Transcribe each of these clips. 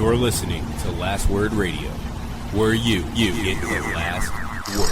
You're listening to Last Word Radio, where you get the last word.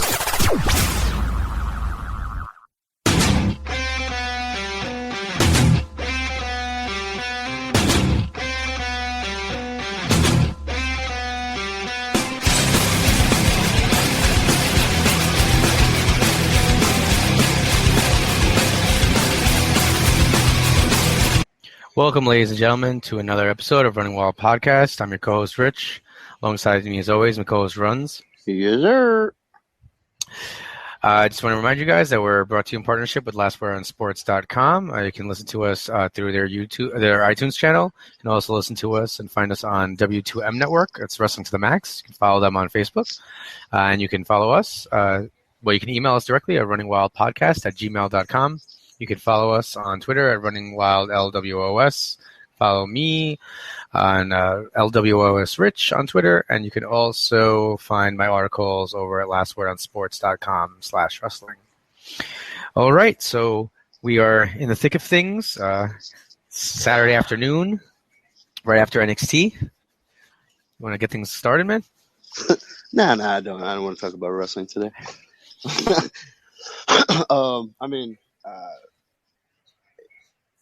Welcome, ladies and gentlemen, to another episode of Running Wild Podcast. I'm your co-host, Rich. Alongside me, as always, my co-host, Runz. Yes, sir. I just want to remind you guys that we're brought to you in partnership with lastwordonsports.com. You can listen to us through their iTunes channel. You can also listen to us and find us on W2M Network. It's Wrestling to the Max. You can follow them on Facebook. And you can follow us. You can email us directly at runningwildpodcast@gmail.com. You can follow us on Twitter at runningwildlwos. Follow me on LWOS Rich on Twitter, and you can also find my articles over at lastwordonsports.com/wrestling. All right, so we are in the thick of things. Saturday afternoon, right after NXT. You want to get things started, man? Nah, I don't want to talk about wrestling today.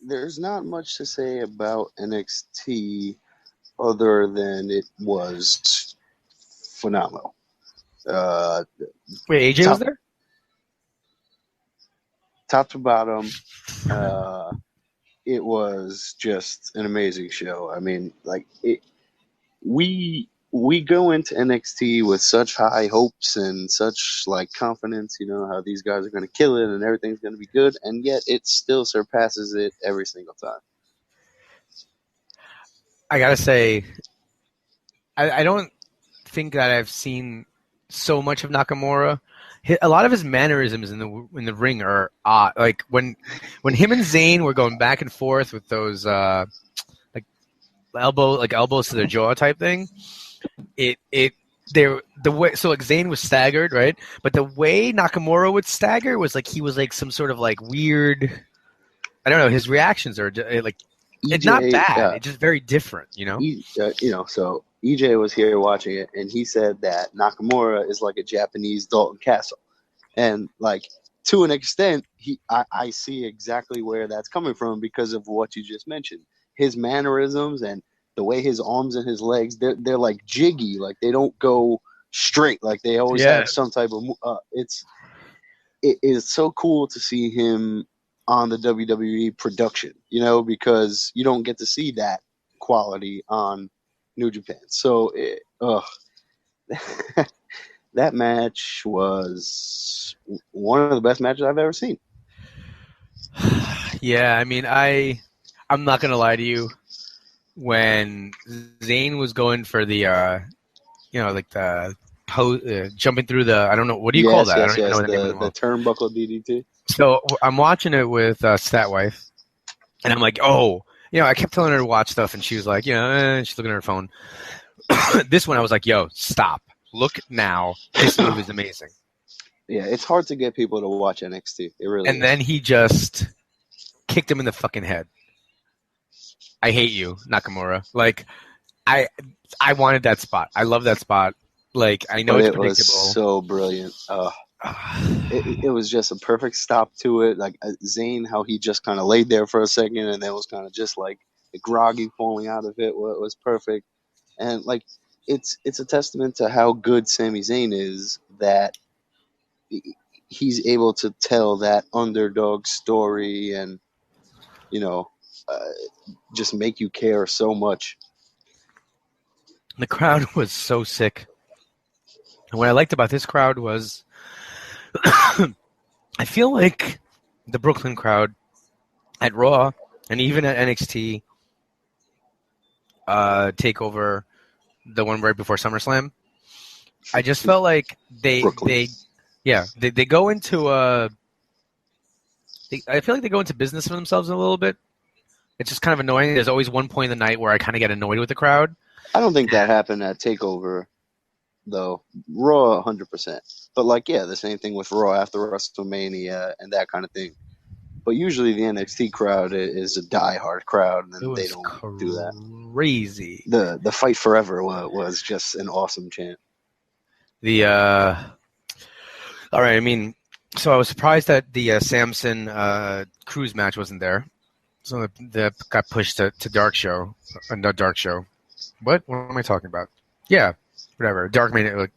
There's not much to say about NXT other than it was phenomenal. Wait, AJ was there? Top to bottom, it was just an amazing show. I mean, we go into NXT with such high hopes and such confidence, how these guys are going to kill it and everything's going to be good, and yet it still surpasses it every single time. I gotta say, I don't think that I've seen so much of Nakamura. A lot of his mannerisms in the ring are odd. Like when him and Zayn were going back and forth with those elbows to the jaw type thing. The way Zayn was staggered, right? But the way Nakamura would stagger was he was some sort of weird. I don't know. His reactions are it's not bad. It's just very different, So EJ was here watching it, and he said that Nakamura is like a Japanese Dalton Castle, and to an extent, I see exactly where that's coming from because of what you just mentioned. His mannerisms and the way his arms and his legs, they're jiggy, they don't go straight, they always have some type of it is so cool to see him on the WWE production, because you don't get to see that quality on New Japan. So that match was one of the best matches I've ever seen. Yeah, I mean, I'm not gonna lie to you. When Zayn was going for the, jumping through the, I don't know, what do you call that? I don't even know the name of the turnbuckle DDT. So I'm watching it with Statwife, and I'm like, I kept telling her to watch stuff, and she was like, she's looking at her phone. This one, I was like, stop. Look now. This move is amazing. Yeah, it's hard to get people to watch NXT. It really is. And then he just kicked him in the fucking head. I hate you, Nakamura. I wanted that spot. I love that spot. I know it's predictable. It was so brilliant. It was just a perfect stop to it. Zayn, how he just kind of laid there for a second and then was kind of just groggy falling out of it was perfect. And it's a testament to how good Sami Zayn is that he's able to tell that underdog story and, just make you care so much. The crowd was so sick. And what I liked about this crowd was I feel like the Brooklyn crowd at Raw and even at NXT Takeover, the one right before SummerSlam, I just felt like they go into I feel like they go into business for themselves a little bit. It's just kind of annoying. There's always one point in the night where I kind of get annoyed with the crowd. I don't think that happened at Takeover, though. Raw, 100%. But, the same thing with Raw after WrestleMania and that kind of thing. But usually the NXT crowd is a diehard crowd, and then they don't do that. Crazy. The Fight Forever was just an awesome chant. All right, I mean, so I was surprised that the Samson Cruz match wasn't there. So that got pushed to Dark Show. Not Dark Show. What am I talking about? Yeah, whatever. Dark Mania.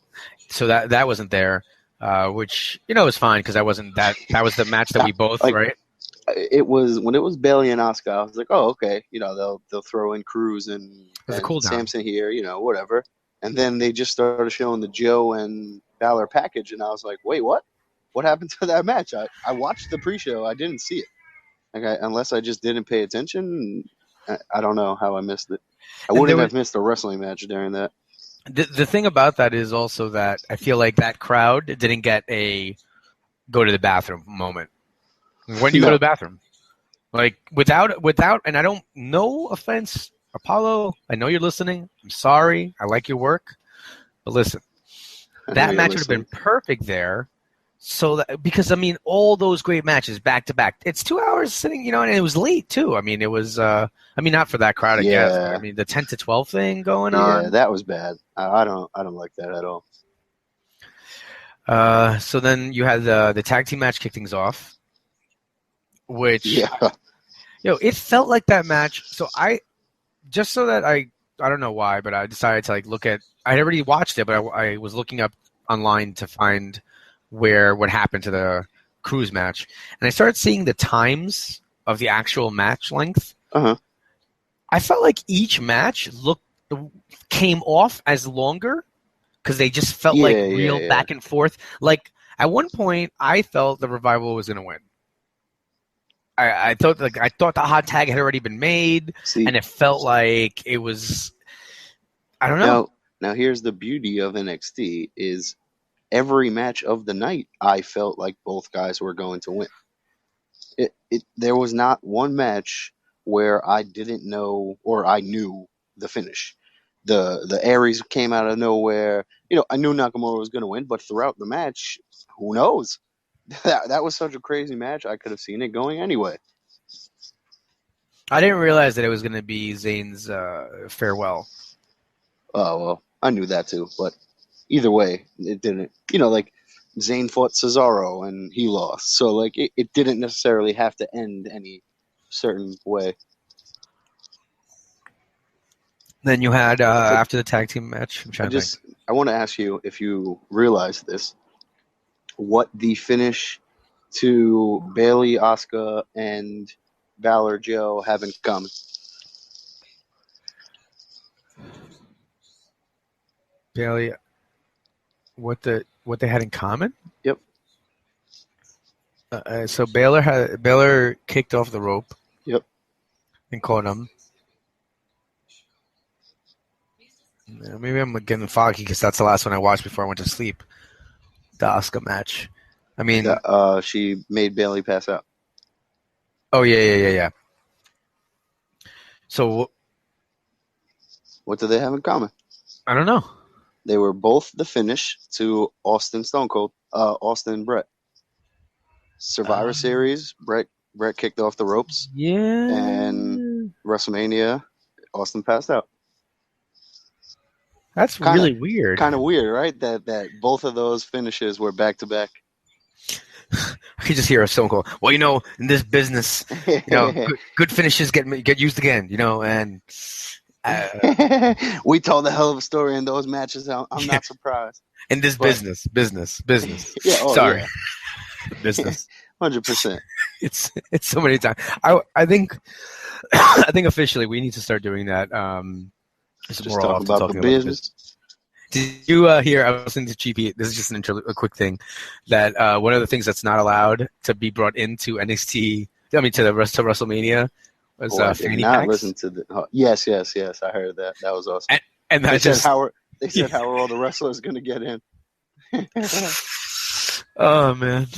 So that wasn't there, which was fine because that wasn't that. That was the match that we both right. It was when it was Bailey and Asuka. I was like, oh, okay. They'll throw in Cruz and cool Samson here. Whatever. And then they just started showing the Joe and Balor package, and I was like, wait, what? What happened to that match? I watched the pre-show. I didn't see it. Unless I just didn't pay attention, I don't know how I missed it. I wouldn't have missed a wrestling match during that. The thing about that is also that I feel like that crowd didn't get a go to the bathroom moment. When do you go to the bathroom? Like without, and I don't. No offense, Apollo. I know you're listening. I'm sorry. I like your work, but listen, that match would have been perfect there. So because all those great matches back to back. It's 2 hours sitting, and it was late too. It was. Not for that crowd, I guess. But, the 10 to 12 thing going on. Yeah, that was bad. I don't like that at all. So then you had the tag team match kick things off, which it felt like that match. So I don't know why, but I decided to look at. I'd already watched it, but I was looking up online to find what happened to the Cruz match, and I started seeing the times of the actual match length. Uh-huh. I felt like each match came off as longer because they just felt real back and forth. Like at one point, I felt the Revival was going to win. I thought the hot tag had already been made, and it felt like it was. I don't know. Now here's the beauty of NXT is. Every match of the night, I felt like both guys were going to win. There was not one match where I didn't know or I knew the finish. The Aries came out of nowhere. I knew Nakamura was going to win, but throughout the match, who knows? That was such a crazy match. I could have seen it going anyway. I didn't realize that it was going to be Zayn's farewell. Oh, well, I knew that too, but either way, it didn't. Zayn fought Cesaro and he lost. So, it didn't necessarily have to end any certain way. Then you had, after the tag team match, I want to ask you if you realize this, what the finish to Bailey, Asuka, and Balor Joe have in common. Bailey, what they had in common? Yep. So Bailor kicked off the rope. Yep. And caught him. Yeah, maybe I'm getting foggy because that's the last one I watched before I went to sleep. The Asuka match. She made Bailey pass out. Oh yeah. So what do they have in common? I don't know. They were both the finish to Austin Brett. Survivor Series, Brett kicked off the ropes. Yeah. And WrestleMania, Austin passed out. That's really weird. Kind of weird, right? That both of those finishes were back to back. I could just hear a stone cold. Well, in this business, good finishes get used again. And we told a hell of a story in those matches. I'm not surprised. In this business. Yeah, sorry, yeah. Business. 100%. It's so many times. I think officially we need to start doing that. Just talking about the business. Did you hear? I was listening to GP. This is just a quick thing. That one of the things that's not allowed to be brought into NXT. To the rest of WrestleMania was fanny packs. Listen to the. Yes. I heard that. That was awesome. And they said how are all the wrestlers going to get in? Oh man.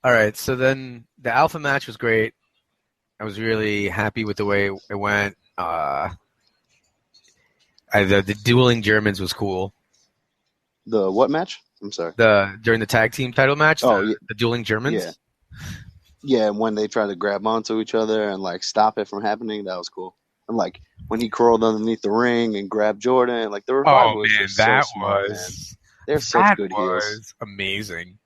All right. So then the Alpha match was great. I was really happy with the way it went. The dueling Germans was cool. The what match? I'm sorry. During the tag team title match. The dueling Germans. Yeah. Yeah, when they tried to grab onto each other and like stop it from happening, that was cool. And like when he crawled underneath the ring and grabbed Jordan, like the Oh Revival is man, just so smart, man. They're such that good heels. was amazing.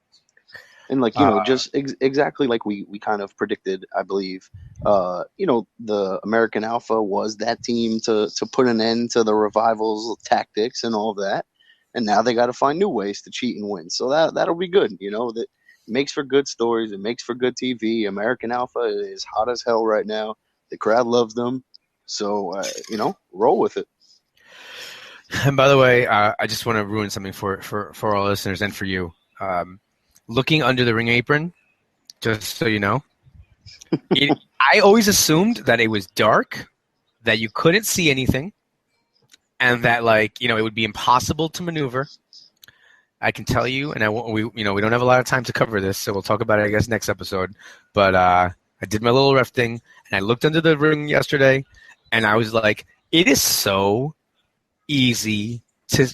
And like Uh, just exactly like we kind of predicted, I believe. The American Alpha was that team to put an end to the Revival's tactics and all of that, and now they got to find new ways to cheat and win. So that'll be good. That makes for good stories. It makes for good TV. American Alpha is hot as hell right now. The crowd loves them. So roll with it. and by the way, I just want to ruin something for our listeners and for you. Looking under the ring apron, just so you know, I always assumed that it was dark, that you couldn't see anything, and that it would be impossible to maneuver. I can tell you, and we don't have a lot of time to cover this, so we'll talk about it, I guess, next episode. But I did my little ref thing, and I looked under the ring yesterday, and I was like, it is so easy to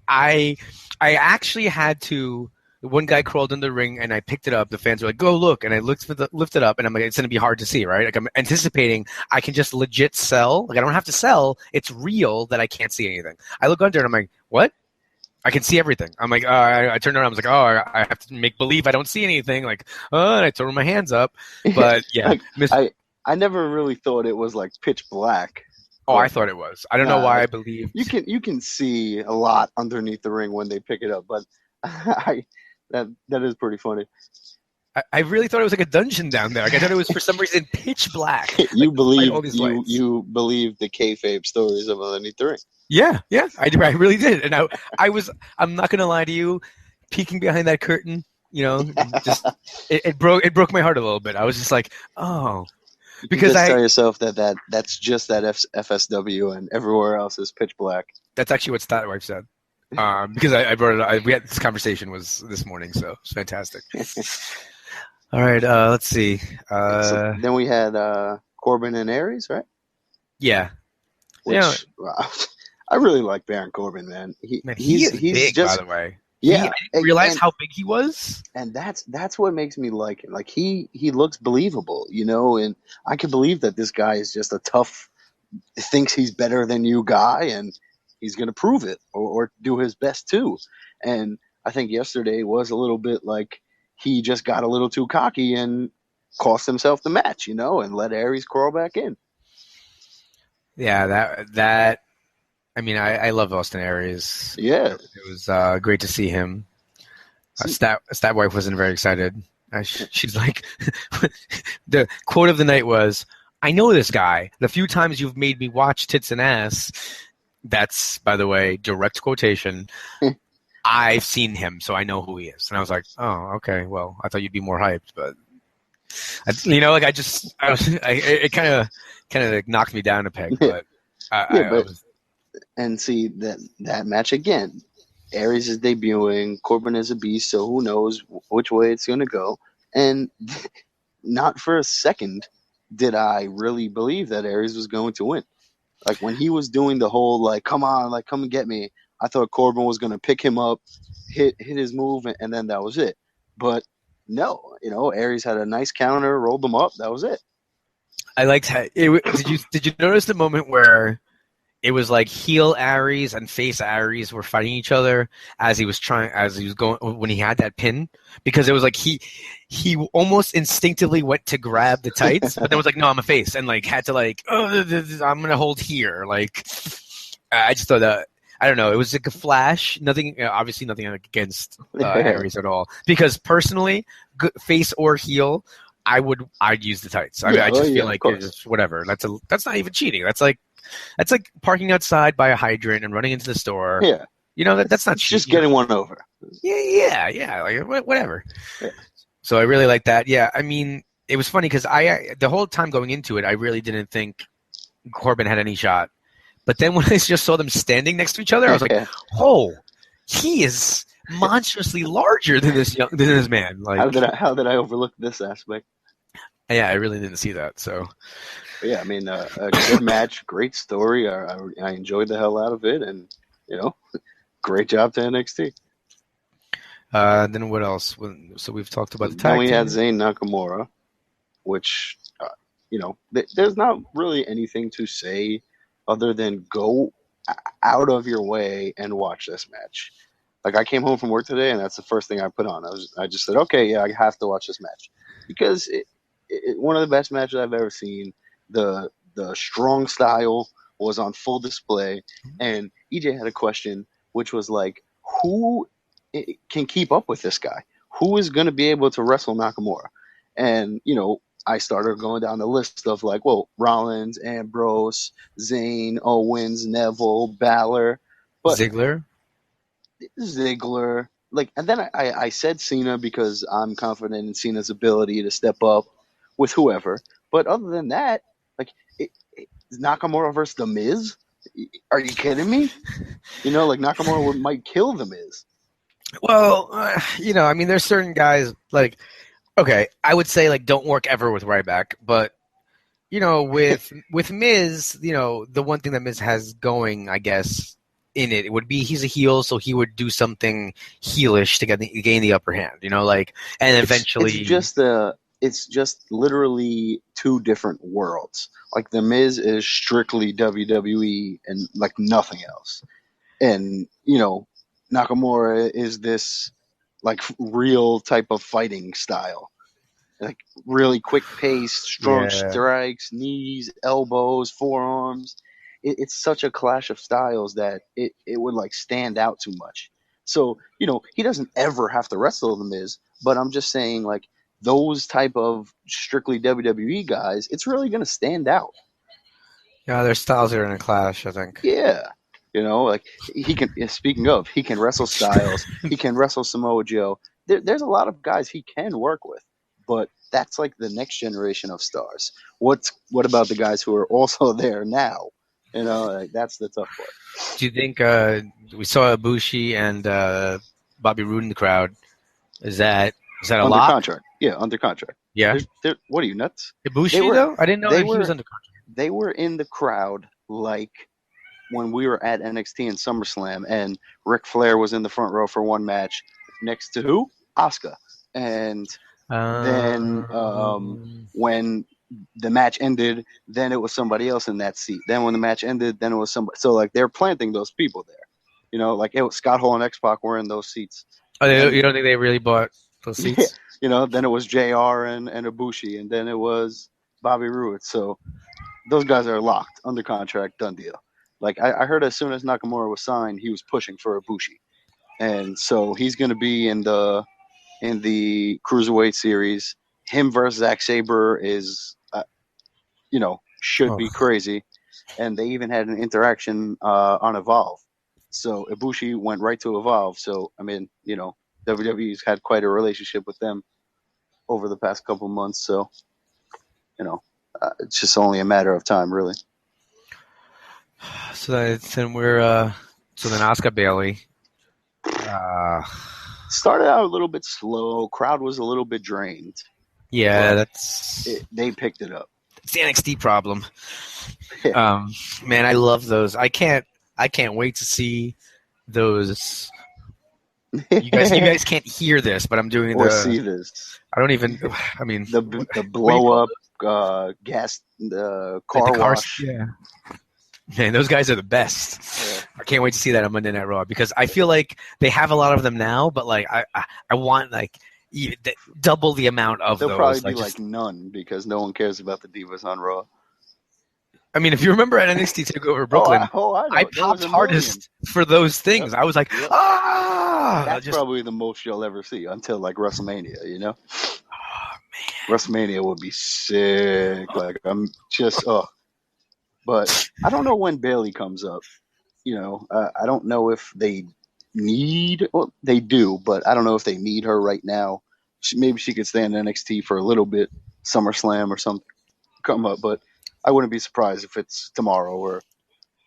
I actually had to. One guy crawled in the ring, and I picked it up. The fans were like, "Go look!" And I lifted it up, and I'm like, "It's going to be hard to see, right?" Like I'm anticipating I can just legit sell. Like I don't have to sell. It's real that I can't see anything. I look under, and I'm like, "What?" I can see everything. I'm like, I turned around. I was like, I have to make believe I don't see anything. Like, and I throw my hands up. But yeah, I never really thought it was like pitch black. Oh, I thought it was. I don't know why I believed. You can see a lot underneath the ring when they pick it up, but that is pretty funny. I really thought it was like a dungeon down there. Like I thought it was for some reason pitch black. You believe you believe the kayfabe stories of underneath the ring. Yeah, I really did, and I'm not gonna lie to you, peeking behind that curtain, just it broke my heart a little bit. I was just like, oh, because tell yourself that's just that FSW and everywhere else is pitch black. That's actually what Stat Wife said. Because I brought it up. We had this conversation was this morning, so it's fantastic. All right, let's see. So then we had Corbin and Aries, right? Yeah. Which I really like Baron Corbin, man. He's big, just, by the way. Yeah, I didn't realize how big he was. And that's what makes me like him. Like he looks believable, and I can believe that this guy is just a tough, thinks he's better than you guy, and he's going to prove it or do his best too. And I think yesterday was a little bit like he just got a little too cocky and cost himself the match, and let Aries crawl back in. Yeah, that. I mean, I love Austin Aries. Yeah, it was great to see him. Stat Wife wasn't very excited. She's like, the quote of the night was, "I know this guy. The few times you've made me watch tits and ass." That's, by the way, direct quotation. I've seen him, so I know who he is. And I was like, oh, okay. Well, I thought you'd be more hyped, but it kind of knocked me down a peg. But and see that match again. Aries is debuting. Corbin is a beast, so who knows which way it's going to go. And not for a second did I really believe that Aries was going to win. Like when he was doing the whole like, come on, like come and get me, I thought Corbin was going to pick him up, hit his move, and then that was it. But no, Aries had a nice counter, rolled them up. That was it. I liked how did you notice the moment where it was like heel Aries and face Aries were fighting each other as he was going when he had that pin, because it was like he almost instinctively went to grab the tights, but then was like, no, I'm a face, and like had to like, I'm gonna hold here. Like I just thought that, I don't know, it was like a flash. Obviously nothing against Aries at all, because personally, face or heel, I'd use the tights. I mean, I just feel like it's whatever. That's not even cheating. That's like parking outside by a hydrant and running into the store. Yeah. That's not cheating. Just getting one over. Yeah. Like whatever. Yeah. So I really like that. Yeah. I mean, it was funny because the whole time going into it, I really didn't think Corbin had any shot. But then when I just saw them standing next to each other, I was like, oh, he is monstrously larger than this man. Like, how did I overlook this aspect? Yeah, I really didn't see that. So, yeah, I mean, a good match, great story. I enjoyed the hell out of it, and great job to NXT. Then what else? So we've talked about the tag. Then we had Zayn Nakamura. which there's not really anything to say other than go out of your way and watch this match. Like, I came home from work today, and that's the first thing I put on. I just said, okay, yeah, I have to watch this match because one of the best matches I've ever seen. The strong style was on full display, and EJ had a question, which was like, who can keep up with this guy? Who is going to be able to wrestle Nakamura? And I started going down the list of like, well, Rollins, Ambrose, Zayn, Owens, Neville, Balor, but Ziggler, like, and then I said Cena because I'm confident in Cena's ability to step up with whoever. But other than that, like, Nakamura versus The Miz? Are you kidding me? Like, Nakamura might kill The Miz. Well, I mean, there's certain guys, like, okay, I would say, like, don't work ever with Ryback, but, with Miz, the one thing that Miz has going, I guess, in it would be he's a heel, so he would do something heelish to gain the upper hand, and eventually... It's just literally two different worlds. Like, The Miz is strictly WWE and, like, nothing else. And, Nakamura is this, like, real type of fighting style. Like, really quick pace, strong strikes, knees, elbows, forearms. It's such a clash of styles that it would, like, stand out too much. So, he doesn't ever have to wrestle The Miz, but I'm just saying, like, those type of strictly WWE guys, it's really going to stand out. Yeah, their styles are in a clash, I think. Yeah. Like, he can, speaking of, he can wrestle Styles, he can wrestle Samoa Joe. There's a lot of guys he can work with, but that's like the next generation of stars. What about the guys who are also there now? Like, that's the tough part. Do you think we saw Ibushi and Bobby Roode in the crowd? Is that a under lock? Contract? Yeah, under contract. Yeah. What are you, nuts? Ibushi, though? I didn't know he was under contract. They were in the crowd, like, when we were at NXT and SummerSlam, and Ric Flair was in the front row for one match next to who? Asuka. And then when the match ended, then it was somebody else in that seat. Then when the match ended, then it was somebody. So, like, they're planting those people there. Like, it was Scott Hall and X-Pac were in those seats. Oh, you don't think they really bought those seats? Yeah. Then it was JR and Ibushi, and then it was Bobby Roode. So those guys are locked, under contract, done deal. Like, I heard as soon as Nakamura was signed, he was pushing for Ibushi. And so he's going to be in the Cruiserweight series. Him versus Zack Sabre is, should be crazy. And they even had an interaction on Evolve. So Ibushi went right to Evolve. So, I mean, WWE's had quite a relationship with them over the past couple months. So, it's just only a matter of time, really. So then Asuka Bailey started out a little bit slow. Crowd was a little bit drained. Yeah, they picked it up. It's the NXT problem. Yeah. Man, I love those. I can't wait to see those. You guys can't hear this, but I'm doing see this. I don't even. I mean, the blow up gas car wash. Yeah. Man, those guys are the best. Yeah. I can't wait to see that on Monday Night Raw because I feel like they have a lot of them now, but like I want like double the amount of They'll those. They'll probably be like none because no one cares about the Divas on Raw. I mean, if you remember at NXT Takeover Brooklyn, I popped hardest for those things. Yep. I was like, yep. That's probably the most you'll ever see until like WrestleMania, Oh, man. WrestleMania would be sick. Like, I'm just, But I don't know when Bayley comes up. I don't know if they need, well, they do, but I don't know if they need her right now. Maybe she could stay in NXT for a little bit, SummerSlam or something, come up, but I wouldn't be surprised if it's tomorrow or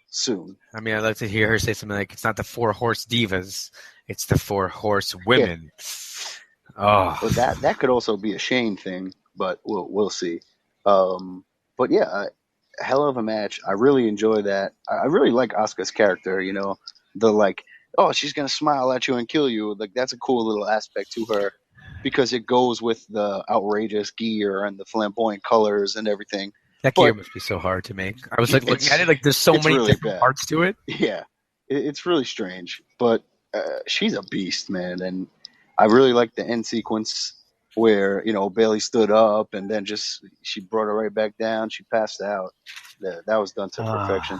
soon. I mean, I'd like to hear her say something like, it's not the 4-horse divas, it's the 4-horse women. Yeah. Oh. But that could also be a Shane thing, but we'll see. But yeah, hell of a match. I really enjoy that. I really like Asuka's character, the like, oh, she's going to smile at you and kill you. Like, that's a cool little aspect to her. because it goes with the outrageous gear and the flamboyant colors and everything. That gear must be so hard to make. I was like looking at it, like there's so many really different bad. parts to it. Yeah, it's really strange, but she's a beast, man. And I really like the end sequence where, you know, Bailey stood up and then she brought her right back down. She passed out. That was done to perfection.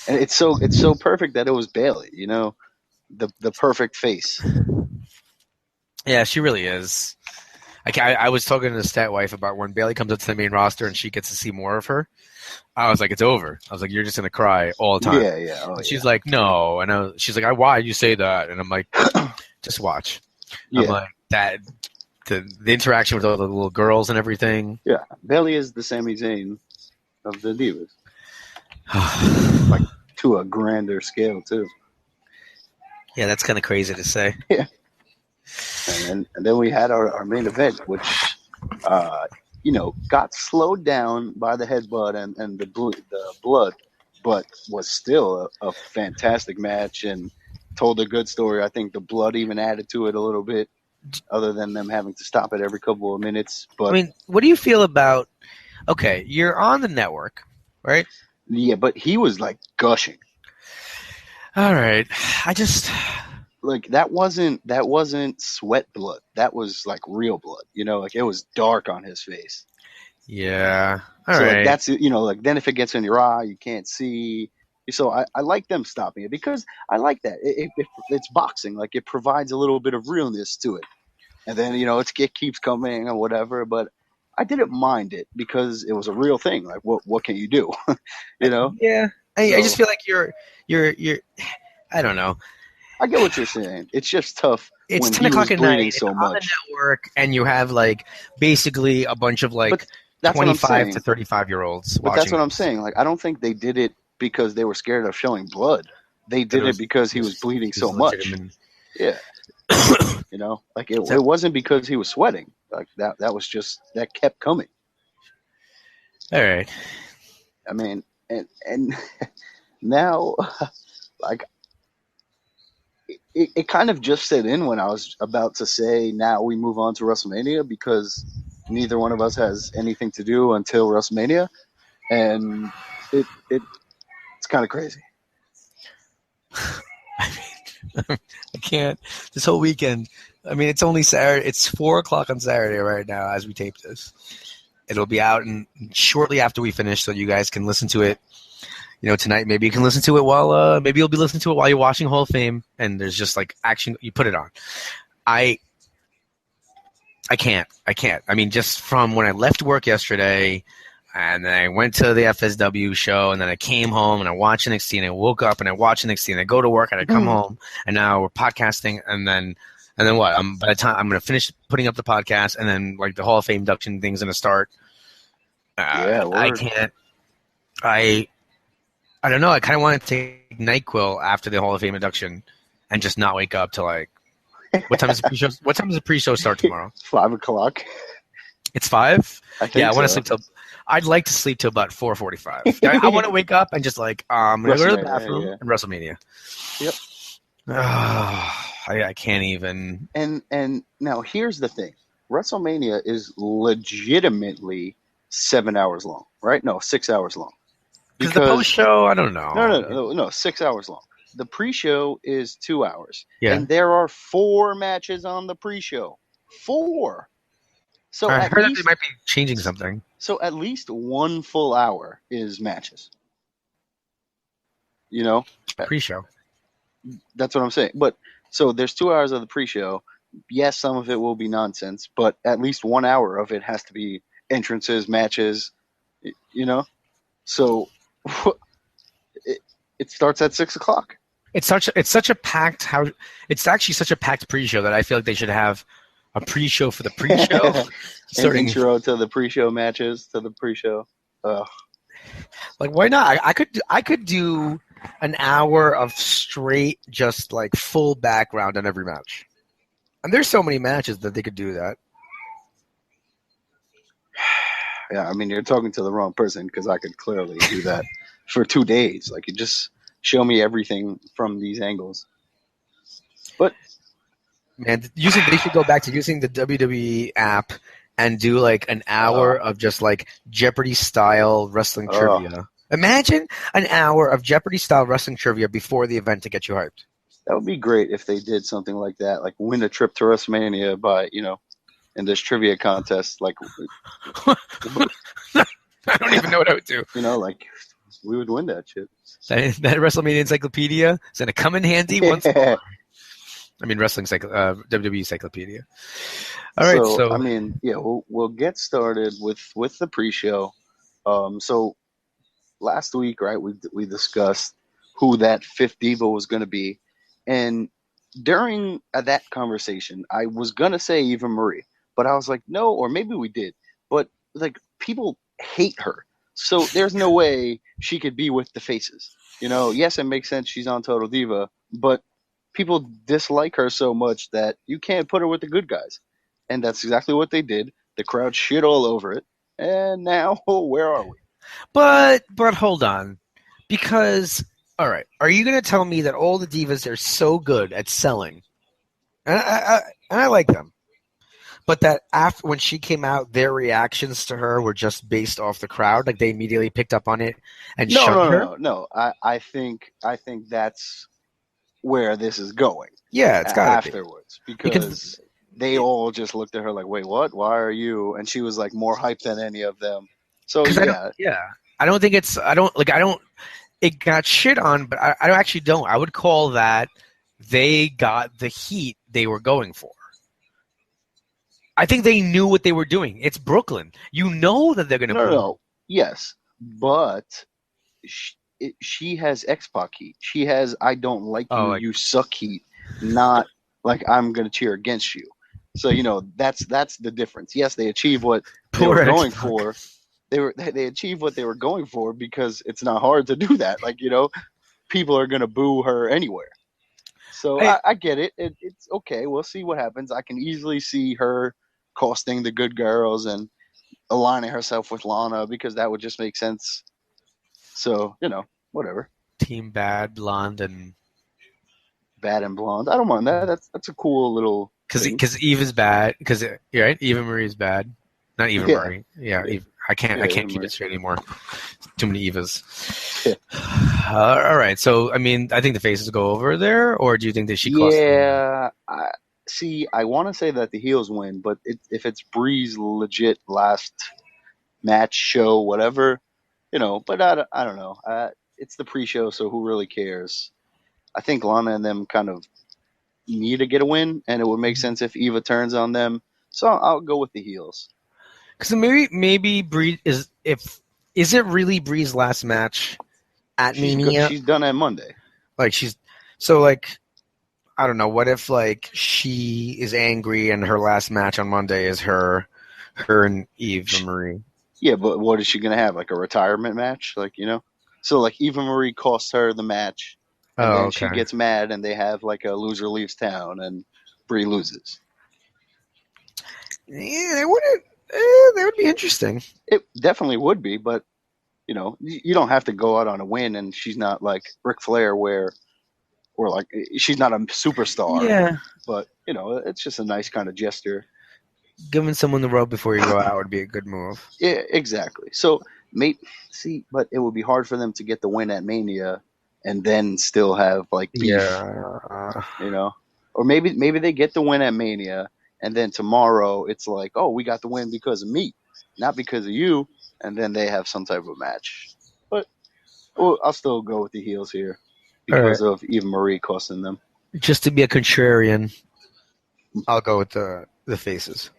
And it's so perfect that it was Bailey, you know, the perfect face. Yeah, she really is. I was talking to the stat wife about when Bailey comes up to the main roster and she gets to see more of her. I was like, it's over. I was like, you're just gonna cry all the time. Yeah. Oh, she's like, no, and she's like, why you say that? And I'm like, just watch. Yeah. I'm like that. The interaction with all the little girls and everything. Yeah, Bailey is the Sami Zayn of the Divas, like to a grander scale too. Yeah, that's kind of crazy to say. Yeah. And then we had our main event, which, you know, got slowed down by the headbutt and the blood, but was still a fantastic match and told a good story. I think the blood even added to it a little bit, other than them having to stop it every couple of minutes. But I mean, what do you feel about? Okay, you're on the network, right? Yeah, but he was like gushing. All right, I just. Like that wasn't sweat blood. That was like real blood. You know, like it was dark on his face. Yeah. All so right. Like that's, you know, like then if it gets in your eye, you can't see. So I like them stopping it because I like that. It's boxing. Like it provides a little bit of realness to it. And then, you know, it keeps coming or whatever. But I didn't mind it because it was a real thing. Like what can you do? You know? Yeah. I just feel like you're I don't know. I get what you're saying. It's just tough. It's when 10 o'clock at night so on much. the network, and you have like basically a bunch of like 25 to 35-year-olds watching. But that's what I'm saying. Like I don't think they did it because they were scared of showing blood. They did it because he was bleeding so much. Yeah. You know, like it wasn't because he was sweating. Like that was just that kept coming. All right. I mean, and now, like. It kind of just set in when I was about to say now we move on to WrestleMania because neither one of us has anything to do until WrestleMania, and it's kind of crazy. I mean, I can't. This whole weekend. I mean, it's only Saturday. It's 4:00 on Saturday right now as we tape this. It'll be out and shortly after we finish, so you guys can listen to it. You know, tonight maybe you can listen to it while maybe you'll be listening to it while you're watching Hall of Fame, and there's just like action. You put it on. I can't. I mean, just from when I left work yesterday, and then I went to the FSW show, and then I came home and I watched NXT, and I woke up and I watched NXT, and I go to work and I come home, and now we're podcasting, and then what? By the time I'm going to finish putting up the podcast, and then like the Hall of Fame induction thing's going to start. I can't. I don't know. I kind of want to take NyQuil after the Hall of Fame induction and just not wake up till like what time is the pre-show? What time does the pre-show start tomorrow? 5 o'clock. It's 5. I want to sleep till. I'd like to sleep till about 4:45. I want to wake up and just like I'm gonna go to the bathroom and WrestleMania. Yep. I can't even. And now here's the thing: WrestleMania is legitimately 7 hours long, right? No, 6 hours long. Because the post-show, I don't know. No, 6 hours long. The pre-show is 2 hours. Yeah. And there are 4 matches on the pre-show. 4. So I heard that they might be changing something. So at least 1 full hour is matches. You know? Pre-show. That's what I'm saying. But so there's 2 hours of the pre-show. Yes, some of it will be nonsense, but at least 1 hour of it has to be entrances, matches, you know? So it starts at 6 o'clock. It's such a packed it's actually such a packed pre-show that I feel like they should have a pre-show for the pre-show. An intro to the pre-show matches to the pre-show. Like why not? I could do an hour of straight just like full background on every match. And there's so many matches that they could do that. Yeah, I mean, you're talking to the wrong person because I could clearly do that for 2 days. Like, you just show me everything from these angles. But Man, they should go back to using the WWE app and do like an hour of just like Jeopardy style wrestling trivia. Imagine an hour of Jeopardy style wrestling trivia before the event to get you hyped. That would be great if they did something like that, like win a trip to WrestleMania by, in this trivia contest. Like, I don't even know what I would do. Like we would win that shit. That WrestleMania encyclopedia is going to come in handy once more. I mean, WWE encyclopedia. All right, so I mean, yeah, we'll get started with the pre-show. So last week, right, we discussed who that fifth diva was going to be, and during that conversation, I was gonna say Eva Marie, but I was like, no, or maybe we did, but like people hate her, so there's no way she could be with the faces. Yes, it makes sense she's on Total Diva, but people dislike her so much that you can't put her with the good guys. And that's exactly what they did. The crowd shit all over it. And now, where are we? But hold on. Because, all right, are you going to tell me that all the divas are so good at selling? And I like them. But that after when she came out, their reactions to her were just based off the crowd? Like they immediately picked up on it and shunned her? No. I think that's where this is going. Yeah, it's got to afterwards because they all just looked at her like, "Wait, what? Why are you?" And she was like more hyped than any of them. So I don't think it's. I don't. It got shit on, but I actually don't. I would call that they got the heat they were going for. I think they knew what they were doing. It's Brooklyn. You know that they're going to. No. Yes, but. She has X-Pac heat. She has I don't like you, you suck heat, not like I'm going to cheer against you. So, that's the difference. Yes, they achieve what they were going for. They achieve what they were going for because it's not hard to do that. Like, people are going to boo her anywhere. So I get it. It's okay. We'll see what happens. I can easily see her costing the good girls and aligning herself with Lana because that would just make sense. So, whatever. Team Bad, Blonde, and Blonde. I don't mind that. That's a cool little. Because Eve is bad. Because you're right. Eva Marie is bad. Not Eva Marie. Yeah. Eve. I can't keep it straight anymore. Too many Evas. Yeah. All right. So, I mean, I think the faces go over there, or do you think that she cost them? Yeah. I want to say that the heels win, but if it's Bree's legit last match, show, whatever. But I don't know. It's the pre-show, so who really cares? I think Lana and them kind of need to get a win, and it would make sense if Eva turns on them. So I'll go with the heels. Because maybe Bree is it really Bree's last match at Mania? She's done at Monday. Like I don't know. What if like she is angry and her last match on Monday is her and Eva Marie? Yeah, but what is she going to have? Like a retirement match? Like, So, like, Eva Marie costs her the match, and then she gets mad, and they have, like, a loser leaves town, and Bree loses. Yeah, that would be interesting. It definitely would be, but, you don't have to go out on a win, and she's not, like, Ric Flair or, like, she's not a superstar. Yeah. But, it's just a nice kind of gesture. Giving someone the rub before you go out would be a good move. Yeah, exactly. So, but it would be hard for them to get the win at Mania and then still have like beef. Yeah. Or maybe they get the win at Mania and then tomorrow it's like, oh, we got the win because of me, not because of you, and then they have some type of match. But I'll still go with the heels here because of Eva Marie costing them. Just to be a contrarian, I'll go with the faces.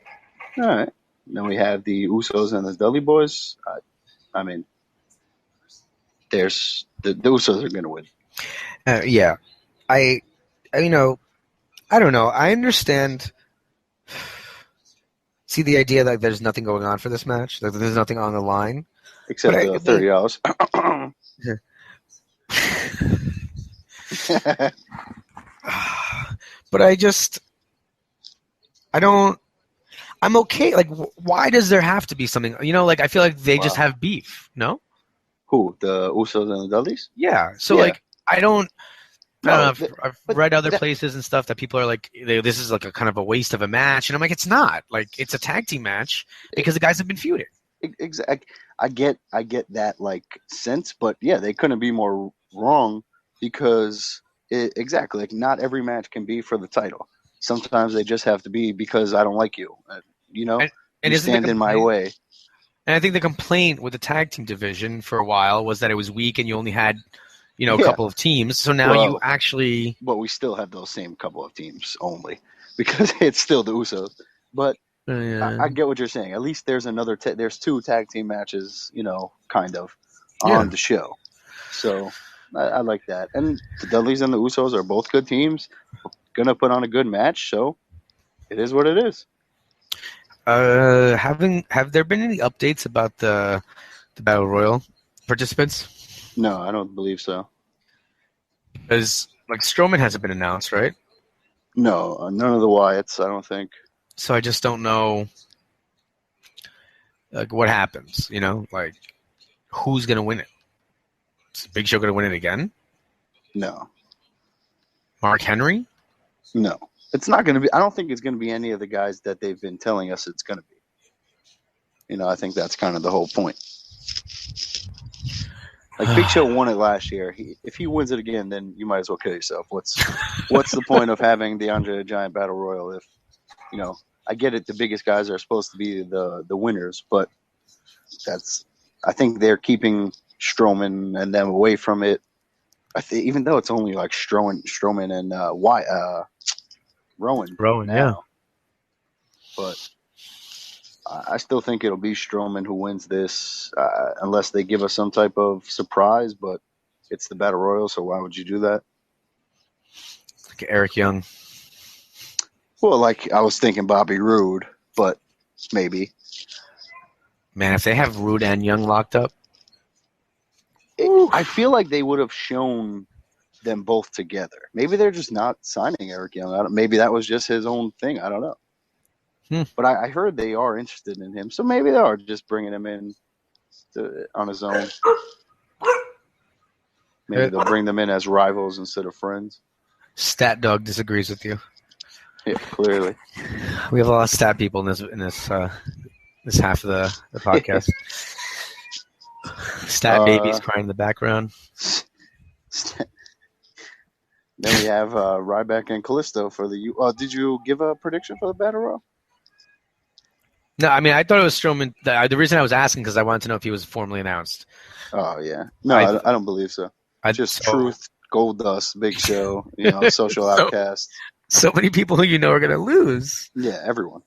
All right. Then we have the Usos and the Dudley Boys. I mean, there's the Usos are going to win. Yeah. I don't know. I understand. See the idea that there's nothing going on for this match? That there's nothing on the line? Except $30. But I'm okay. Like, why does there have to be something? Like, I feel like they just have beef. No? Who? The Usos and the Dudleys? Yeah. So, like, I don't. I don't know. I've but read other that- places and stuff that people are like, this is like a kind of a waste of a match, and I'm like, it's not. Like, it's a tag team match because the guys have been feuding. Exactly. I get that like sense, but yeah, they couldn't be more wrong because exactly like not every match can be for the title. Sometimes they just have to be because I don't like you. You know, And you isn't the stand in my complaint- way. And I think the complaint with the tag team division for a while was that it was weak and you only had, a Yeah. couple of teams. So now you Well, actually. But we still have those same couple of teams only because it's still the Usos. But I get what you're saying. At least there's there's 2 tag team matches, kind of on the show. So I like that. And the Dudleys and the Usos are both good teams. Gonna put on a good match, so it is what it is. Have there been any updates about the Battle Royal participants? No, I don't believe so. Because like Strowman hasn't been announced, right? No, none of the Wyatts, I don't think. So I just don't know, like, what happens. Like, who's gonna win it? Is Big Show gonna win it again? No. Mark Henry? No. It's not going to be. I don't think it's going to be any of the guys that they've been telling us it's going to be. I think that's kind of the whole point. Like Big Show won it last year. If he wins it again, then you might as well kill yourself. What's the point of having the Andre the Giant Battle Royal if, I get it, the biggest guys are supposed to be the winners, but I think they're keeping Strowman and them away from it. Even though it's only like Strowman and Rowan now. Yeah. But I still think it'll be Strowman who wins this, unless they give us some type of surprise. But it's the Battle Royal, so why would you do that? Like Eric Young. Well, like I was thinking Bobby Roode, but maybe. Man, if they have Rude and Young locked up. I feel like they would have shown them both together. Maybe they're just not signing Eric Young. Maybe that was just his own thing. I don't know. But I heard they are interested in him, so maybe they are just bringing him in on his own. Maybe they'll bring them in as rivals instead of friends. Stat Dog disagrees with you. Yeah, clearly. We have a lot of stat people in this half of the podcast. Stat babies crying in the background. Then we have Ryback and Kalisto for the. Did you give a prediction for the Battle Royal? No, I mean I thought it was Strowman. The reason I was asking because I wanted to know if he was formally announced. Oh yeah, no, I don't believe so. Truth, Goldust, Big Show, Social Outcast. So many people who are going to lose. Yeah, everyone.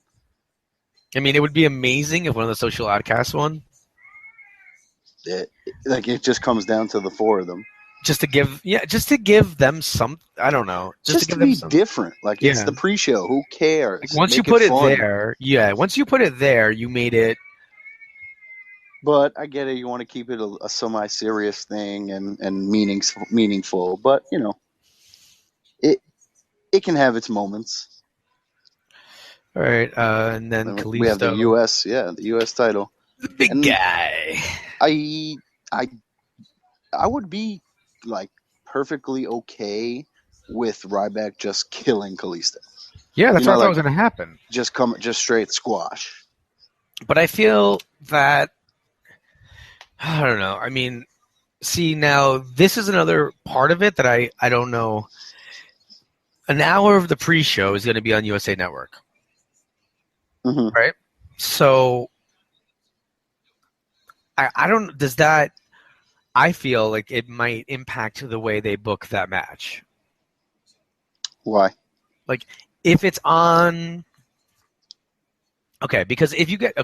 I mean, it would be amazing if one of the Social Outcasts won. It just comes down to the 4 of them. Just to give them some. I don't know. Just to be different. Like it's the pre-show. Who cares? Like, once you put it there, Once you put it there, you made it. But I get it. You want to keep it a semi-serious thing and meaningful. But it can have its moments. All right, and then Kalisto. We have the U.S. title. The big guy. I would be like perfectly okay with Ryback just killing Kalisto. Yeah, that's what I thought was going to happen. Just straight squash. But I feel that I don't know. I mean, see now this is another part of it that I don't know. An hour of the pre-show is going to be on USA Network, right? So I don't. Does that? I feel like it might impact the way they book that match. Why? Like if it's on. Okay, because if you get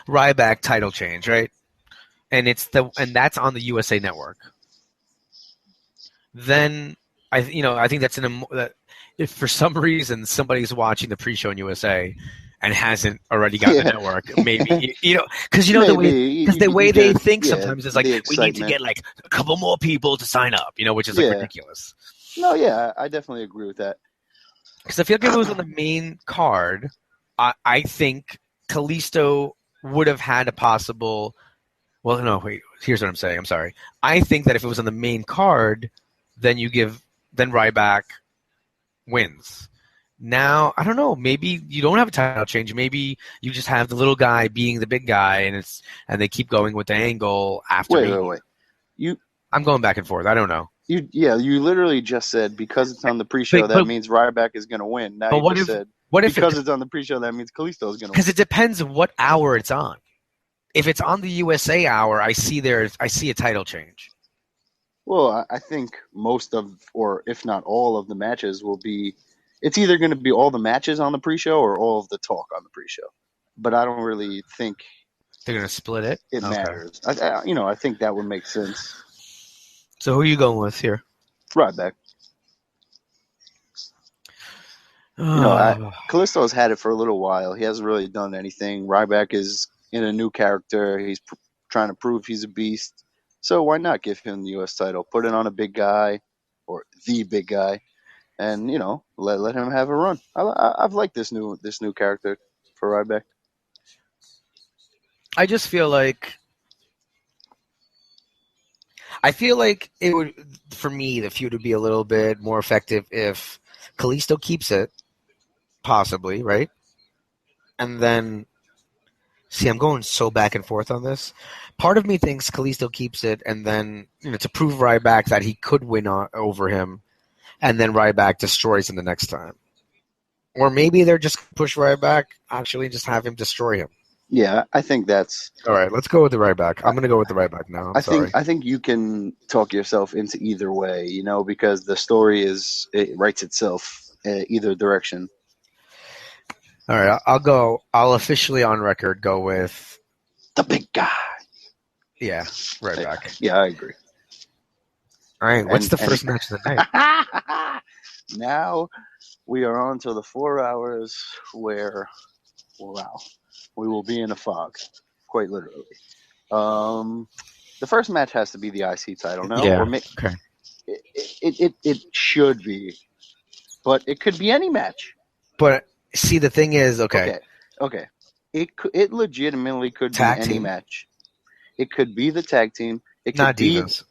Ryback title change, right? And that's on the USA Network. Then I think that's that if for some reason somebody's watching the pre-show in USA and hasn't already got the network, maybe because the way they think sometimes is like we need to get like a couple more people to sign up, which is like ridiculous. No, yeah, I definitely agree with that. Because I feel like if it was on the main card, I think Kalisto would have had a possible. Well, no, wait. Here's what I'm saying. I'm sorry. I think that if it was on the main card, then you give then Ryback wins. Now, I don't know. Maybe you don't have a title change. Maybe you just have the little guy being the big guy, and they keep going with the angle after. Wait. I'm going back and forth. I don't know. You literally just said because it's on the pre-show that means Ryback is going to win. Now you just said because it's on the pre-show that means Kalisto is going to win. Because it depends what hour it's on. If it's on the USA hour, I see a title change. Well, I think most of, or if not all of the matches will be. It's either going to be all the matches on the pre-show or all of the talk on the pre-show. But I don't really think they're going to split it. It matters. I think that would make sense. So who are you going with here? Ryback. Kalisto's had it for a little while. He hasn't really done anything. Ryback is in a new character. He's trying to prove he's a beast. So why not give him the U.S. title? Put it on a big guy or the big guy. And let him have a run. I've liked this new character for Ryback. I just feel like it would, for me, the feud would be a little bit more effective if Kalisto keeps it, possibly, right? And then, see, I'm going so back and forth on this. Part of me thinks Kalisto keeps it, and then to prove Ryback that he could win over him. And then Ryback destroys him the next time. Or maybe they're just push Ryback, actually just have him destroy him. Yeah, I think that's... All right, let's go with the Ryback. I'm going to go with the Ryback now. I think you can talk yourself into either way, because the story it writes itself either direction. All right, I'll officially on record go with... the big guy. Yeah, Ryback. Yeah, I agree. All right, what's the first match of the night? Now we are on to the 4 hours where, we will be in a fog, quite literally. The first match has to be the IC title, no? Yeah, okay. It should be, but it could be any match. But see, the thing is, okay. It legitimately could tag be any team. match. It could be the tag team. It could not be Divas.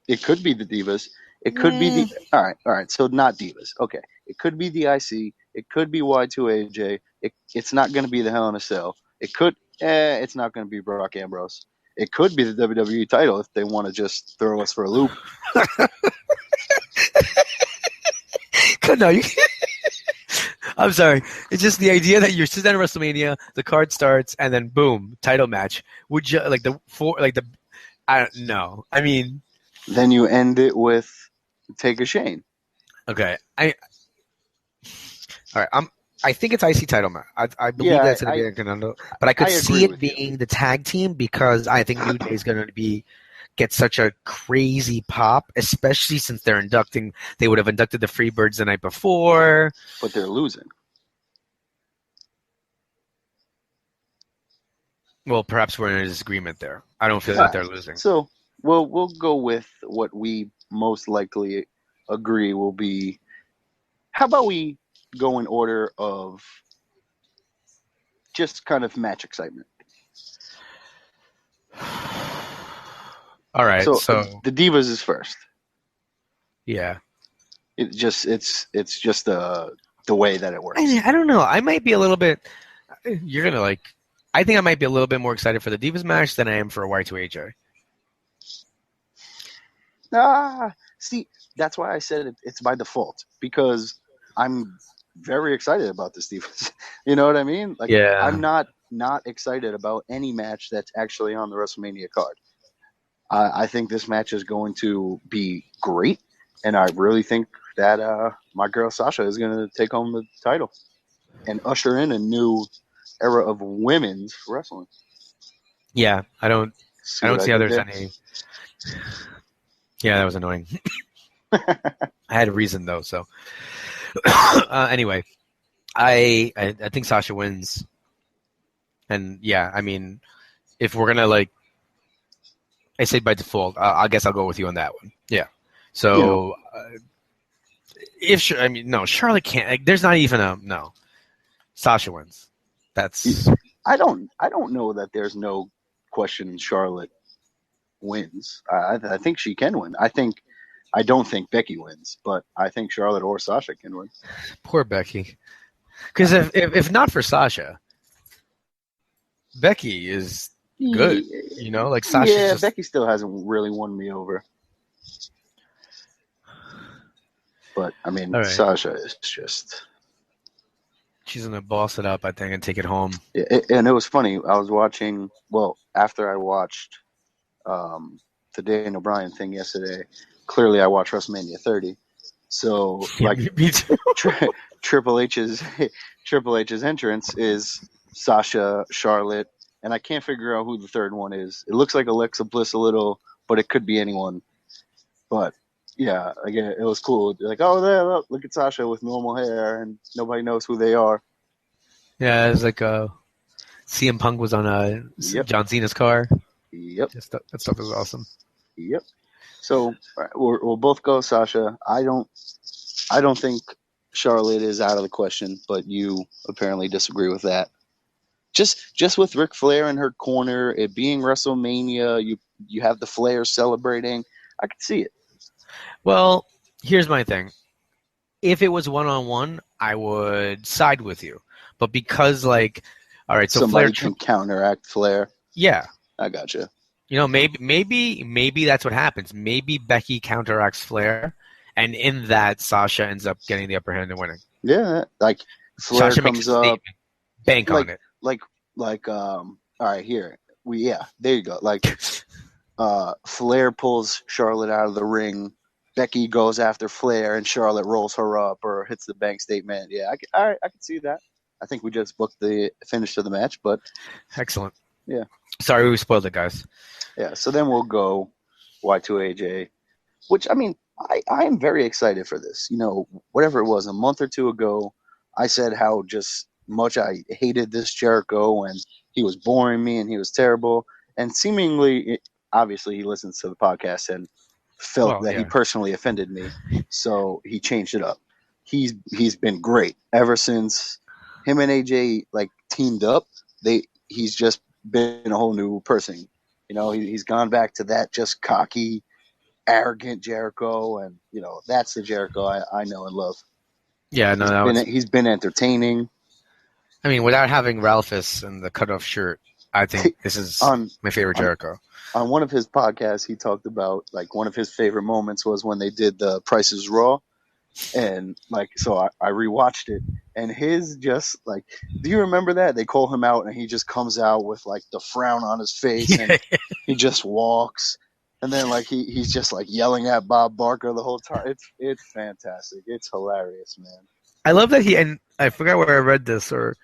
It could be the Divas. It could be the all right. So not Divas. Okay. It could be the IC. It could be Y2AJ. It's not going to be the Hell in a Cell. It could. It's not going to be Brock Ambrose. It could be the WWE title if they want to just throw us for a loop. No, I'm sorry. It's just the idea that you're sitting at WrestleMania, the card starts, and then boom, title match. Would you I don't know. I mean. Then you end it with Take a Shane. Okay. All right. I think it's IC title match. I believe that's going to be a contender, but I could see it being the tag team because I think New Day is going to get such a crazy pop, especially since they would have inducted the Freebirds the night before. But they're losing. Well, perhaps we're in a disagreement there. I don't feel that they're losing. So. Well, we'll go with what we most likely agree will be. How about we go in order of just kind of match excitement? All right. So the Divas is first. Yeah. It's just the way that it works. I don't know. I might be a little bit. You're gonna like. I think I might be a little bit more excited for the Divas match than I am for a Y2AJ. See, that's why I said it's by default because I'm very excited about this Divas. You know what I mean? Like, yeah. I'm not excited about any match that's actually on the WrestleMania card. I think this match is going to be great, and I really think that my girl Sasha is going to take home the title and usher in a new era of women's wrestling. Yeah, I don't see how there's any. Yeah, that was annoying. I had a reason though, so anyway, I think Sasha wins, and yeah, I mean, if we're gonna I say by default, I guess I'll go with you on that one. Yeah. So Charlotte can't. There's not even no. Sasha wins. That's. I don't know that there's no question Charlotte wins. I think she can win. I think I don't think Becky wins, but I think Charlotte or Sasha can win. Poor Becky. Because if not for Sasha, Becky is good. You know, like Sasha's Yeah, just Becky still hasn't really won me over. But, I mean, all right. Sasha is just... She's gonna boss it up, I think, and take it home. And it was funny. I was watching... Well, after I watched the Daniel Bryan thing yesterday, clearly I watched WrestleMania 30. So, like, Me too. Triple H's entrance is Sasha, Charlotte, and I can't figure out who the third one is. It looks like Alexa Bliss a little, but it could be anyone. But yeah, again, it was cool. Like, oh, there, look at Sasha with normal hair, and nobody knows who they are. Yeah, it's like CM Punk was on Yep. John Cena's car. Yep. That stuff was awesome. Yep. So we'll both go Sasha. I don't think Charlotte is out of the question, but you apparently disagree with that. Just with Ric Flair in her corner, it being WrestleMania, you have the Flair celebrating. I could see it. Well, here's my thing. If it was one-on-one, I would side with you. But because, like, all right, so Somebody Flair can counteract Flair. Yeah. I gotcha. You know, maybe that's what happens. Maybe Becky counteracts Flair, and in that, Sasha ends up getting the upper hand and winning. Yeah, like Flair Sasha comes makes a up, statement. Bank on it. All right, here there you go. Like, Flair pulls Charlotte out of the ring. Becky goes after Flair, and Charlotte rolls her up or hits the bank statement. Yeah, I can see that. I think we just booked the finish to the match, but Excellent. yeah. Sorry we spoiled it, guys. Yeah, so then we'll go Y2AJ, which, I mean, I am very excited for this. You know, whatever it was, a month or two ago, I said how just much I hated this Jericho, and he was boring me, and he was terrible. And seemingly, obviously, he listens to the podcast and felt that he personally offended me, so he changed it up. He's been great ever since him and AJ like teamed up. He's just been a whole new person. You know, he's gone back to that just cocky, arrogant Jericho, and you know that's the Jericho I know and love. Yeah, no, he's been entertaining. I mean, without having Ralphus and the cutoff shirt, I think this is my favorite Jericho. On one of his podcasts, he talked about like one of his favorite moments was when they did the Price is Raw, and like so I rewatched it, and his just like, do you remember that they call him out and he just comes out with like the frown on his face and he just walks, and then like he's just like yelling at Bob Barker the whole time. It's fantastic. It's hilarious, man. I love that and I forgot where I read this or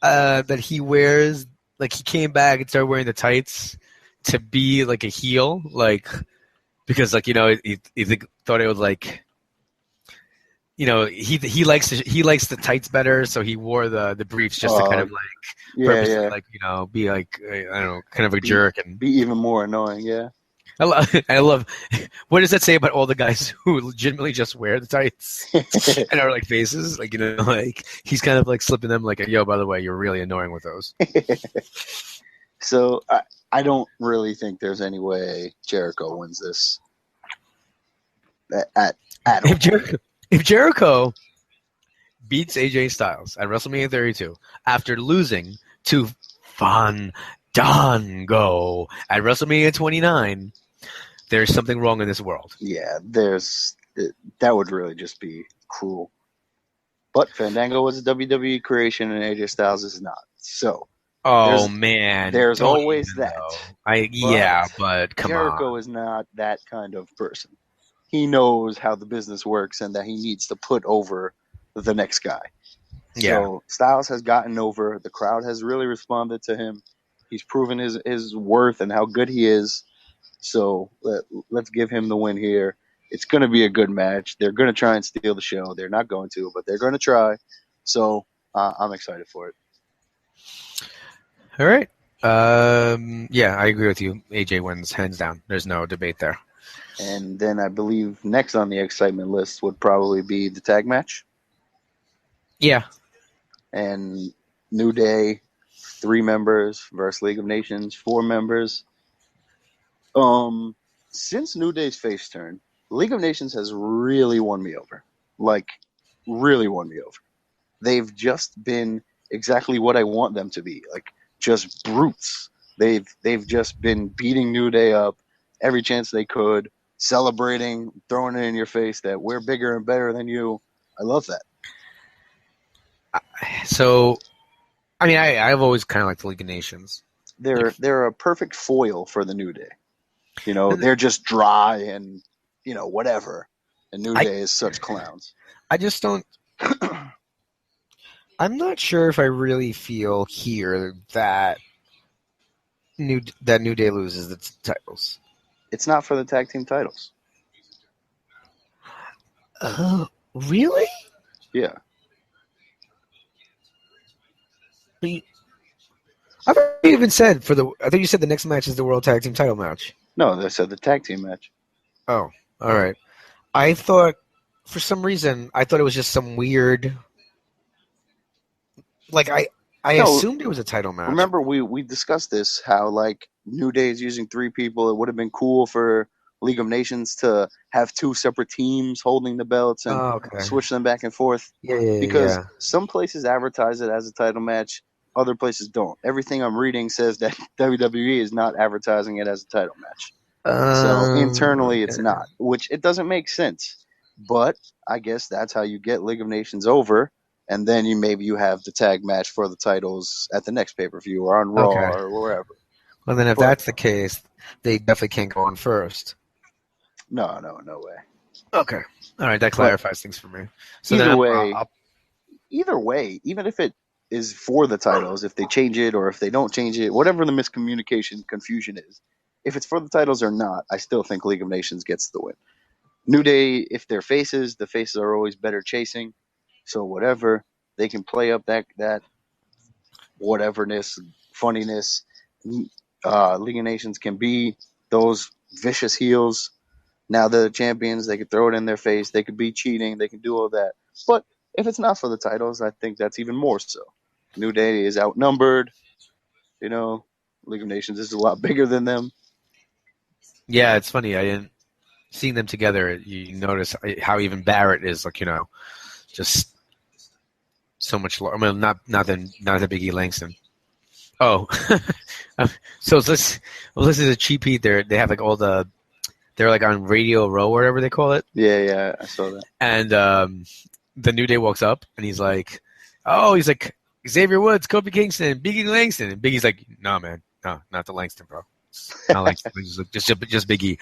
that he wears like he came back and started wearing the tights to be like a heel, like because like you know he thought it was like. You know, he likes the tights better, so he wore the briefs just to kind of like purposely like you know be like I don't know kind of a jerk and be even more annoying. Yeah, I love what does that say about all the guys who legitimately just wear the tights and are like faces like you know like he's kind of like slipping them like yo by the way you're really annoying with those. So I don't really think there's any way Jericho wins this at all. If Jericho beats AJ Styles at WrestleMania 32 after losing to Fandango at WrestleMania 29, there's something wrong in this world. Yeah, that would really just be cruel. But Fandango was a WWE creation and AJ Styles is not. So there's always that. But come on. Jericho is not that kind of person. He knows how the business works and that he needs to put over the next guy. Yeah. So Styles has gotten over. The crowd has really responded to him. He's proven his worth and how good he is. So let's give him the win here. It's going to be a good match. They're going to try and steal the show. They're not going to, but they're going to try. So I'm excited for it. All right. Yeah, I agree with you. AJ wins hands down. There's no debate there. And then I believe next on the excitement list would probably be the tag match. Yeah. And New Day, 3 members versus League of Nations, 4 members. Since New Day's face turn, League of Nations has really won me over. Like, really won me over. They've just been exactly what I want them to be. Like, just brutes. They've just been beating New Day up every chance they could, celebrating, throwing it in your face that we're bigger and better than you. I love that. So, I mean, I've always kind of liked the League of Nations. They're a perfect foil for the New Day. You know, they're just dry and, you know, whatever. And New Day is such clowns. I just don't. I'm not sure if I really feel here that New Day loses the titles. It's not for the tag team titles. Really? Yeah. I thought you even said I think you said the next match is the World Tag Team title match. No, they said the tag team match. Oh, all right. I thought, for some reason, it was just some weird. Like I assumed it was a title match. Remember, we discussed this, how like New Day is using 3 people. It would have been cool for League of Nations to have 2 separate teams holding the belts and switch them back and forth. Because some places advertise it as a title match, other places don't. Everything I'm reading says that WWE is not advertising it as a title match. So internally it's not, which it doesn't make sense. But I guess that's how you get League of Nations over. And then you have the tag match for the titles at the next pay-per-view or on Raw or wherever. Well, then if that's the case, they definitely can't go on first. No way. Okay. All right, that clarifies things for me. So either way, even if it is for the titles, if they change it or if they don't change it, whatever the miscommunication, confusion is, if it's for the titles or not, I still think League of Nations gets the win. New Day, if they're faces, the faces are always better chasing. So whatever, they can play up that whateverness, funniness. League of Nations can be those vicious heels. Now they're the champions. They could throw it in their face. They could be cheating. They can do all that. But if it's not for the titles, I think that's even more so. New Day is outnumbered. You know, League of Nations is a lot bigger than them. Yeah, it's funny. I didn't seeing them together. You notice how even Barrett is like, just so much. I mean, not the Big E Langston. Oh, so this is a cheap heat. They have like all they're like on Radio Row or whatever they call it. Yeah, I saw that. And the New Day walks up and he's like, Xavier Woods, Kofi Kingston, Big E Langston, and Big E's like, no man, no, not the Langston, bro. Not Langston, just Big E.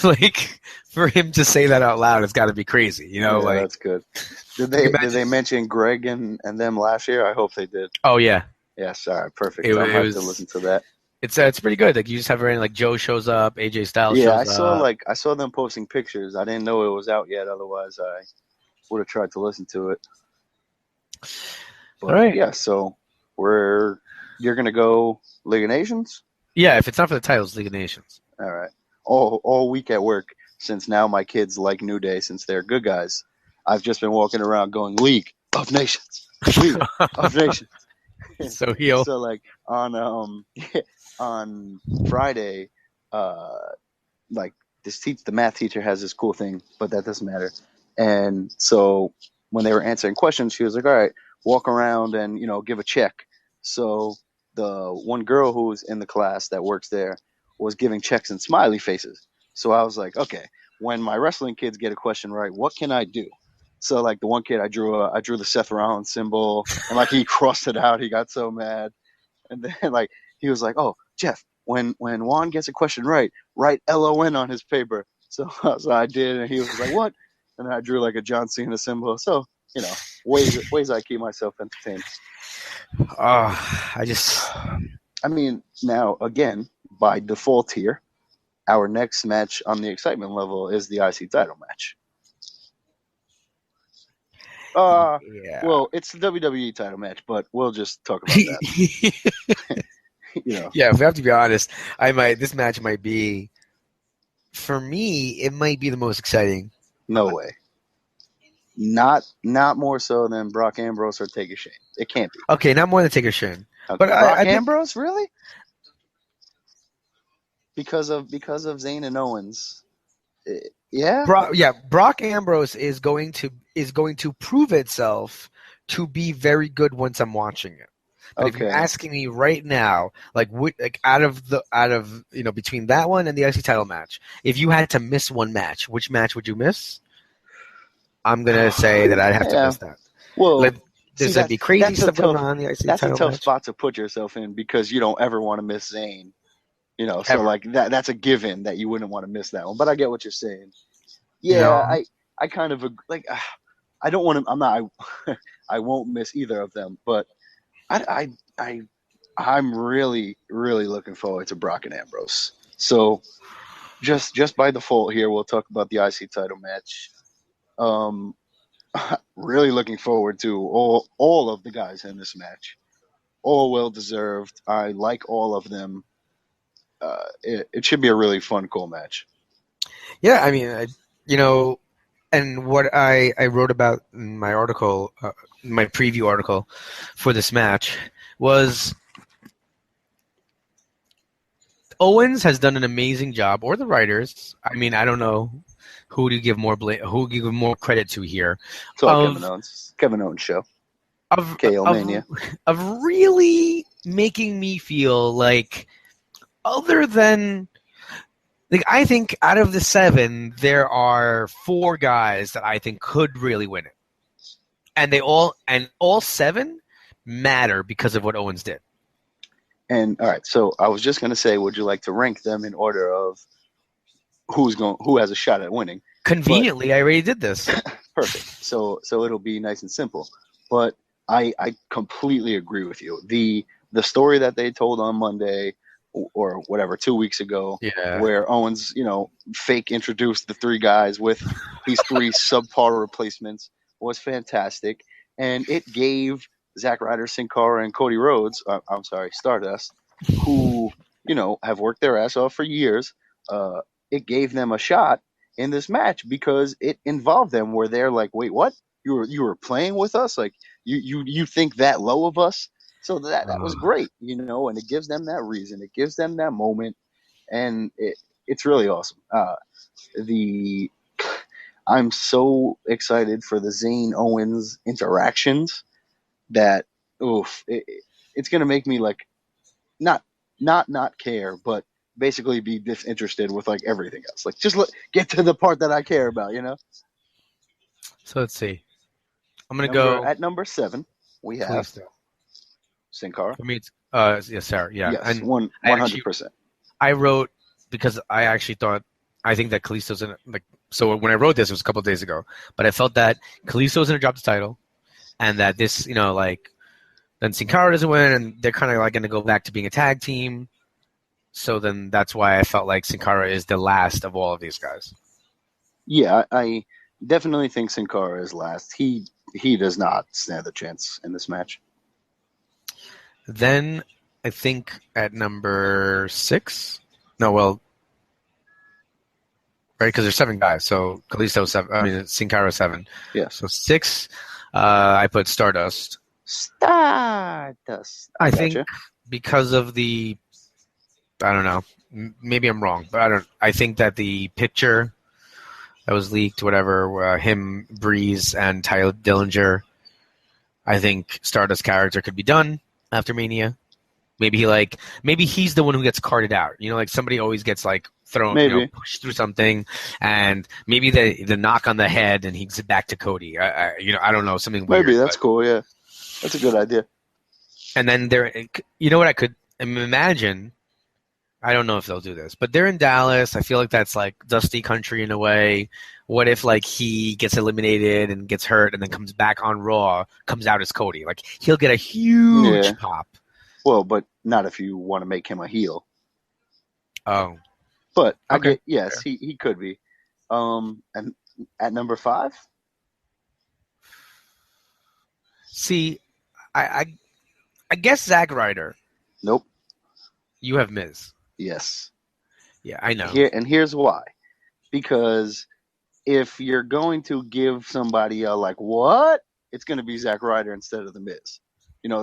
Like for him to say that out loud, it's got to be crazy, that's good. Did they mention Greg and them last year? I hope they did. Oh yeah. Yes, all right, perfect. I'll have to listen to that. It's pretty good. Like you just have like Joe shows up, AJ Styles shows up. Yeah, I saw them posting pictures. I didn't know it was out yet. Otherwise, I would have tried to listen to it. But, all right. Yeah. So you're gonna go League of Nations? Yeah. If it's not for the titles, League of Nations. All right. All week at work, since now my kids like New Day since they're good guys. I've just been walking around going League of Nations, League of Nations. So heel. So like on Friday, like the math teacher has this cool thing, but that doesn't matter. And so when they were answering questions, she was like, all right, walk around and, give a check. So the one girl who was in the class that works there was giving checks and smiley faces. So I was like, okay, when my wrestling kids get a question right, what can I do? So like the one kid, I drew the Seth Rollins symbol, and like he crossed it out. He got so mad. And then like he was like, oh, Jeff, when Juan gets a question right, write LON on his paper. So I did, and he was like, what? And then I drew like a John Cena symbol. So, ways I keep myself entertained. I mean, now, again, by default here, our next match on the excitement level is the IC title match. Yeah. Well, it's the WWE title match, but we'll just talk about that. Yeah, if we have to be honest, this match might be, for me, it might be the most exciting. No way. Not more so than Brock Ambrose or Taker Shane. It can't be. Okay, not more than Taker Shane. Okay. But Brock Ambrose, really? because of Zayn and Owens. Yeah. Brock Ambrose is going to prove itself to be very good once I'm watching it. But if you're asking me right now, out of between that one and the IC title match, if you had to miss one match, which match would you miss? I'm gonna say that I'd have to miss that. Well, there's gonna be crazy stuff going on in the IC title match. That's a tough spot to put yourself in because you don't ever want to miss Zayn. So like that's a given that you wouldn't want to miss that one. But I get what you're saying. Yeah, I kind of like. I don't want to. I'm not. I won't miss either of them. But I'm really looking forward to Brock and Ambrose. So just by default here, we'll talk about the IC title match. Really looking forward to all of the guys in this match. All well deserved. I like all of them. It should be a really fun, cool match. Yeah, I mean, and what I wrote about in my article, my preview article for this match was Owens has done an amazing job, or the writers. I mean, I don't know who do you give more credit to here. It's all Kevin Owens show. Of really making me feel like, other than, like, I think out of the 7, there are 4 guys that I think could really win it, and all 7 matter because of what Owens did. And all right, so I was just gonna say, would you like to rank them in order of who has a shot at winning? Conveniently, I already did this. Perfect. So it'll be nice and simple. But I completely agree with you. The story that they told on Monday or whatever 2 weeks ago, where Owens, fake introduced the 3 guys with these 3 subpar replacements was fantastic, and it gave Zack Ryder, Sin Cara, and Cody Rhodes, Stardust, who have worked their ass off for years. It gave them a shot in this match because it involved them where they're like, wait, what? You were playing with us? Like you think that low of us? So that was great, and it gives them that reason. It gives them that moment, and it's really awesome. I'm so excited for the Zayn Owens interactions that it's gonna make me like not care, but basically be disinterested with like everything else. Like just get to the part that I care about, So let's see. I'm gonna go at number 7. We have Sin Cara. For me, it's Sarah. Yeah, yes, 100%. I wrote because I think that Kalisto's in like. So when I wrote this, it was a couple of days ago, but I felt that Kalisto's going to drop the title, and that this, then Sin Cara doesn't win, and they're kind of like going to go back to being a tag team. So then that's why I felt like Sin Cara is the last of all of these guys. Yeah, I definitely think Sin Cara is last. He does not stand a chance in this match. Then I think at number 6, right? Because there's 7 guys, so Kalisto 7. I mean, Sin Cara 7. Yeah. So 6, I put Stardust. I think because of the, I don't know, maybe I'm wrong, but I think that the picture that was leaked, whatever, him, Breeze, and Tyler Dillinger, I think Stardust character could be done after Mania. Maybe he's the one who gets carted out. Like somebody always gets like thrown, pushed through something, and maybe the knock on the head, and he gives it back to Cody. I don't know, something weird. Maybe that's cool. Yeah, that's a good idea. And then what I could imagine. I don't know if they'll do this, but they're in Dallas. I feel like that's like Dusty Country in a way. What if like he gets eliminated and gets hurt and then comes back on Raw, comes out as Cody? Like he'll get a huge pop. Well, but not if you want to make him a heel. Oh. But yes, he could be. And at number 5? See, I guess Zack Ryder. Nope. You have Miz. Yes. Yeah, I know. Here's why. Because if you're going to give somebody a like what, it's going to be Zack Ryder instead of the Miz.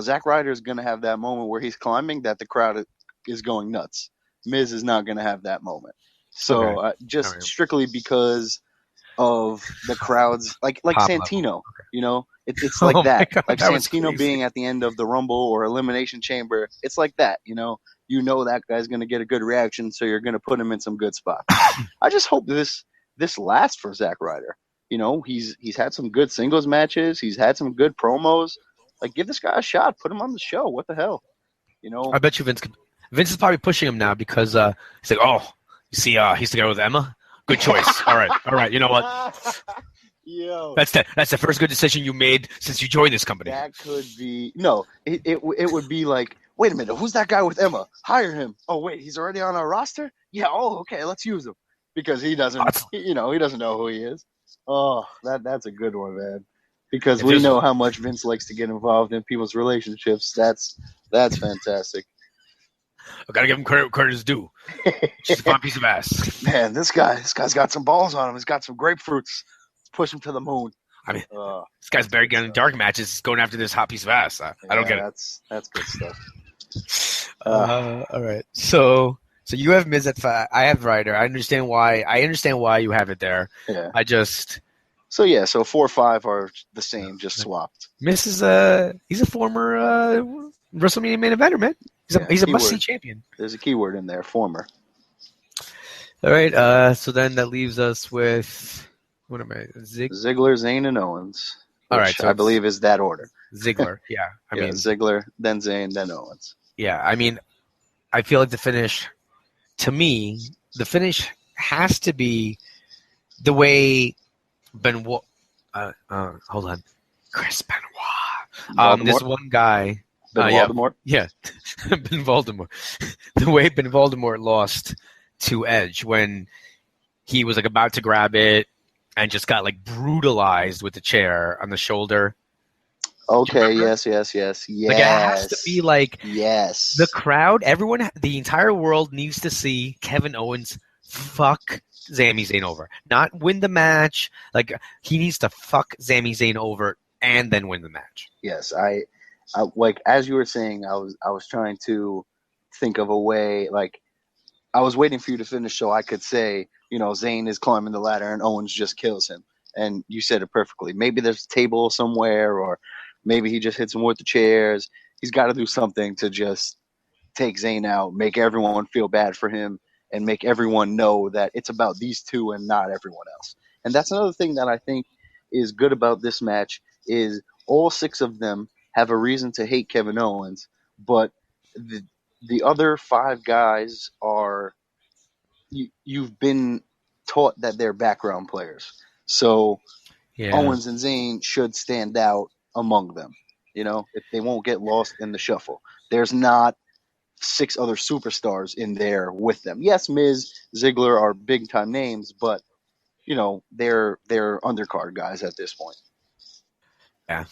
Zack Ryder is going to have that moment where he's climbing that the crowd is going nuts. Miz is not going to have that moment. So Okay. just All right. strictly because of the crowds, like Pop Santino, level. you know, it's Oh like my that. God, Like that was Santino crazy. being at the end of the Rumble or Elimination Chamber, it's like that. You know that guy's going to get a good reaction, so you're going to put him in some good spots. I just hope this lasts for Zack Ryder. You know, he's had some good singles matches. He's had some good promos. Like, give this guy a shot. Put him on the show. What the hell? You know, I bet you Vince is probably pushing him now because he's like, oh, you see, he's together with Emma. Good choice. All right. You know what? Yo, That's the first good decision you made since you joined this company. that could be no. It would be like, wait a minute, who's that guy with Emma? Hire him. Oh wait, he's already on our roster. Yeah. Oh, okay, let's use him because he doesn't. He doesn't know who he is. Oh, that's a good one, man. Because we know how much Vince likes to get involved in people's relationships. That's fantastic. I gotta give him credit where credit is due. She's a fine piece of ass. Man, this guy's got some balls on him. He's got some grapefruits. Let's push him to the moon. I mean, this guy's barely getting dark matches, going after this hot piece of ass. I don't get it. That's good stuff. All right, so you have Miz at 5. I have Ryder. I understand why you have it there. Yeah. So 4 or 5 are the same, just swapped. Miz is he's a former WrestleMania main eventer, man. He's a must-see champion. There's a keyword in there, former. All right, so then that leaves us with what am I? Ziggler, Zayn, and Owens. All right, so I believe is that order. Ziggler, yeah. I mean Ziggler, then Zayn, then Owens. Yeah, I mean, I feel like the finish has to be the way Benoit. Hold on, Chris Benoit. This one guy. Ben Voldemort? Yeah. Ben Voldemort. The way Ben Voldemort lost to Edge when he was like about to grab it and just got like brutalized with the chair on the shoulder. Okay, yes. Like it has to be like the crowd, everyone, the entire world needs to see Kevin Owens fuck Sami Zayn over. Not win the match. Like he needs to fuck Sami Zayn over and then win the match. Yes, I like as you were saying, I was trying to think of a way. Like I was waiting for you to finish so I could say, Zayn is climbing the ladder and Owens just kills him. And you said it perfectly. Maybe there's a table somewhere, or maybe he just hits him with the chairs. He's got to do something to just take Zayn out, make everyone feel bad for him, and make everyone know that it's about these two and not everyone else. And that's another thing that I think is good about this match is all 6 of them have a reason to hate Kevin Owens, but the other 5 guys are you've been taught that they're background players. So Owens and Zayn should stand out among them. If they won't get lost in the shuffle. There's not 6 other superstars in there with them. Yes, Miz, Ziggler are big time names, but they're undercard guys at this point. Yeah.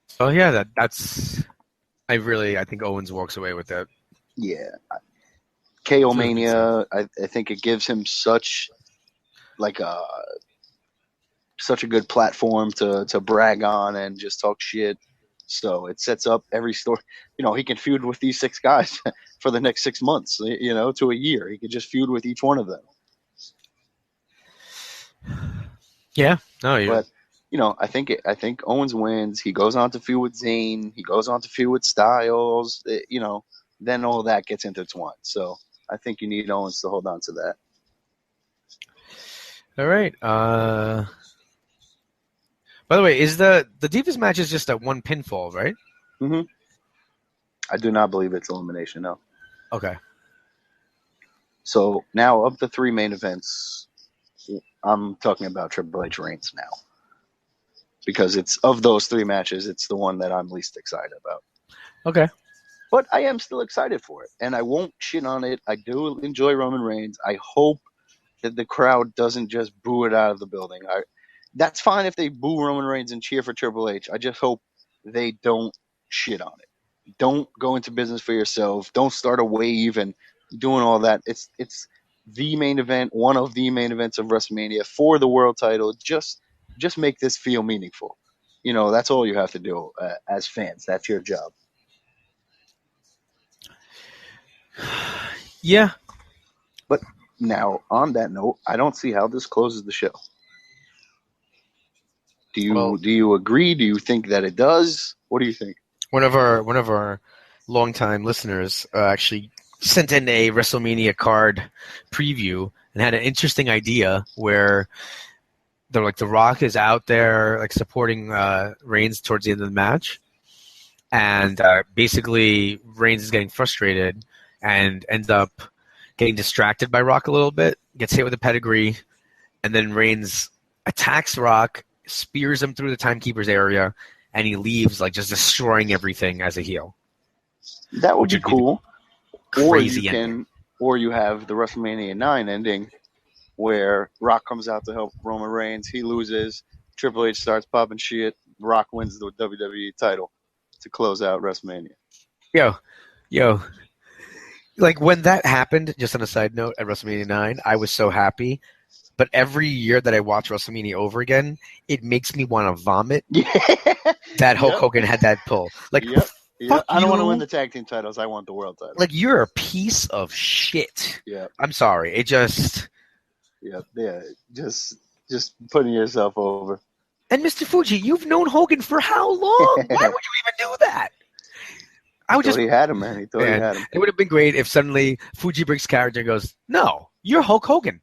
So yeah, that's. I think Owens walks away with that. Yeah, KO Mania. I think it gives him such a good platform to brag on and just talk shit. So it sets up every story. He can feud with these 6 guys for the next 6 months. To a year, he could just feud with each one of them. Yeah. No. Yeah. But I think Owens wins. He goes on to feud with Zayn. He goes on to feud with Styles. Then all that gets intertwined. So I think you need Owens to hold on to that. All right. By the way, is the Divas match is just a 1 pinfall, right? Mm-hmm. I do not believe it's elimination. No. Okay. So now of the 3 main events, I'm talking about Triple H Reigns now. Because it's of those 3 matches, it's the one that I'm least excited about. Okay. But I am still excited for it, and I won't shit on it. I do enjoy Roman Reigns. I hope that the crowd doesn't just boo it out of the building. That's fine if they boo Roman Reigns and cheer for Triple H. I just hope they don't shit on it. Don't go into business for yourself. Don't start a wave and doing all that. It's the main event, one of the main events of WrestleMania for the world title. Just make this feel meaningful. That's all you have to do as fans. That's your job. Yeah. But now, on that note, I don't see how this closes the show. Do you agree? Do you think that it does? What do you think? One of our longtime listeners actually sent in a WrestleMania card preview and had an interesting idea where they're like The Rock is out there like supporting Reigns towards the end of the match, and basically Reigns is getting frustrated and ends up getting distracted by Rock a little bit, gets hit with a pedigree, and then Reigns attacks Rock, spears him through the Timekeeper's area, and he leaves like just destroying everything as a heel. That would be cool. Crazy ending. Or you have the WrestleMania 9 ending where Rock comes out to help Roman Reigns. He loses. Triple H starts popping shit. Rock wins the WWE title to close out WrestleMania. Yo. Like when that happened, just on a side note, at WrestleMania 9, I was so happy. But every year that I watch WrestleMania over again, it makes me want to vomit. Yeah. That Hulk Hogan had that pull. Like, fuck I don't want to you. win the tag team titles. I want the world title. Like, you're a piece of shit. Yeah. I'm sorry. It just... Yeah. Just putting yourself over. And Mr. Fuji, you've known Hogan for how long? Why would you even do that? I would He thought he had him, man. He had him. It would have been great if suddenly Fuji breaks character and goes, "No, you're Hulk Hogan."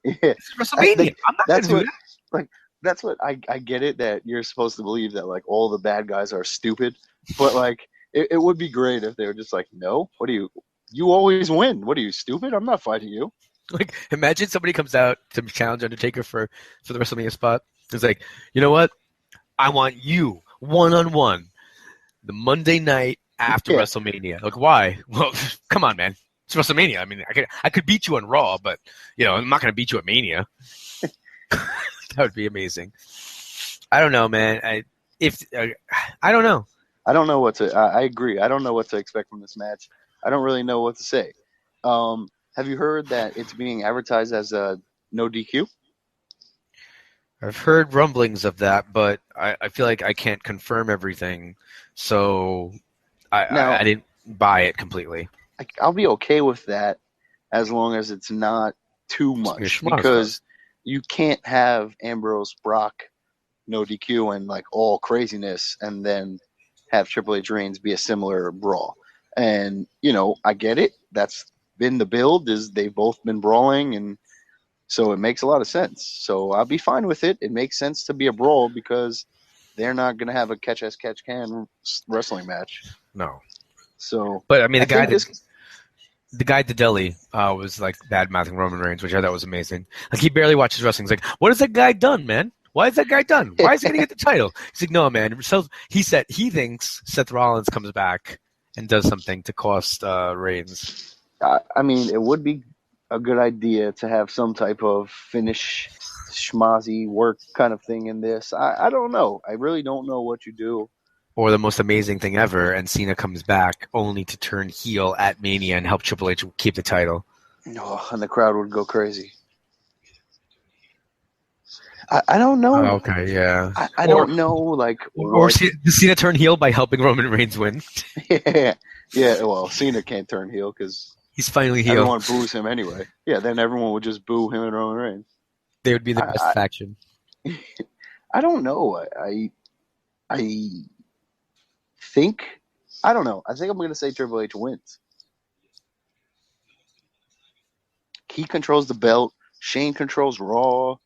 Yeah. It's WrestleMania. I'm not going to do that. Like, that's what I get it that you're supposed to believe that like all the bad guys are stupid, but like it would be great if they were just like, no, what do you always win? What are you, stupid? I'm not fighting you. Like, imagine somebody comes out to challenge Undertaker for the WrestleMania spot. It's like, you know what? I want you one-on-one the Monday night after WrestleMania. Like, why? Well, come on, man. It's WrestleMania. I mean, I could beat you on Raw, but I'm not going to beat you at Mania. That would be amazing. I don't know, man. I don't know. I don't know what to. I agree. I don't know what to expect from this match. I don't really know what to say. Have you heard that it's being advertised as a no DQ? I've heard rumblings of that, but I feel like I can't confirm everything, so I didn't buy it completely. I'll be okay with that as long as it's not too much, because you can't have Ambrose Brock no DQ and like all craziness and then have Triple H Reigns be a similar brawl. And, I get it. That's been the build, is they've both been brawling, and so it makes a lot of sense. So I'll be fine with it. It makes sense to be a brawl because they're not going to have a catch-as-catch-can wrestling match. No. So, but I mean, the guy at the deli was like bad-mouthing Roman Reigns, which I thought was amazing. Like, he barely watches wrestling. He's like, what has that guy done, man? Why is that guy done? Why is he going to get the title? He's like, no, man. So he said he thinks Seth Rollins comes back and does something to cost Reigns. I mean, it would be a good idea to have some type of finish, schmozzy work kind of thing in this. I don't know. I really don't know what you do. Or the most amazing thing ever, and Cena comes back only to turn heel at Mania and help Triple H keep the title. Oh, and the crowd would go crazy. I don't know. Okay, yeah. I don't know, like... Or does Cena turn heel by helping Roman Reigns win? Yeah, well, Cena can't turn heel because... He's finally heel. Everyone boos him anyway. Yeah, then everyone would just boo him and Roman Reigns. They would be the best faction. I don't know. I think... I don't know. I think I'm going to say Triple H wins. He controls the belt. Shane controls Raw.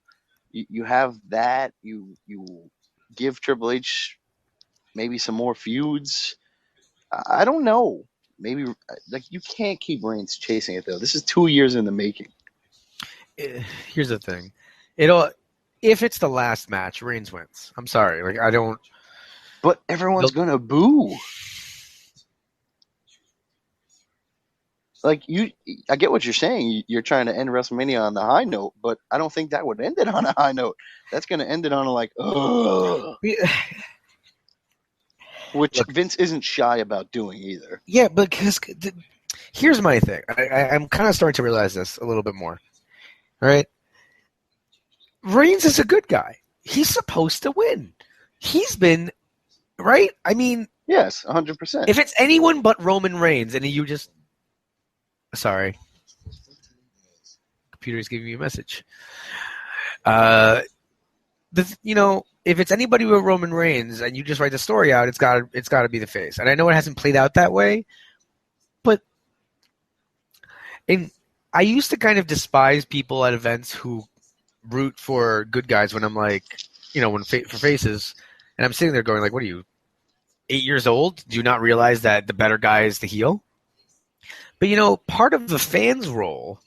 You have that. You give Triple H maybe some more feuds. I don't know. Maybe like you can't keep Reigns chasing it though. This is 2 years in the making. Here's the thing. If it's the last match, Reigns wins. I'm sorry. Like I don't. But everyone's gonna boo. Like I get what you're saying. You're trying to end WrestleMania on the high note, but I don't think that would end it on a high note. That's going to end it on a like, ugh. Which look, Vince isn't shy about doing either. Yeah, because here's my thing. I'm kind of starting to realize this a little bit more. All right, Reigns is a good guy. He's supposed to win. He's been right. I mean, yes, 100%. If it's anyone but Roman Reigns, and you just Sorry. Computer's giving me a message. If it's anybody with Roman Reigns and you just write the story out, it's got to be the face. And I know it hasn't played out that way, but I used to kind of despise people at events who root for good guys when I'm like, for faces, and I'm sitting there going like, what are you, 8 years old? Do you not realize that the better guy is the heel? But part of the fans' role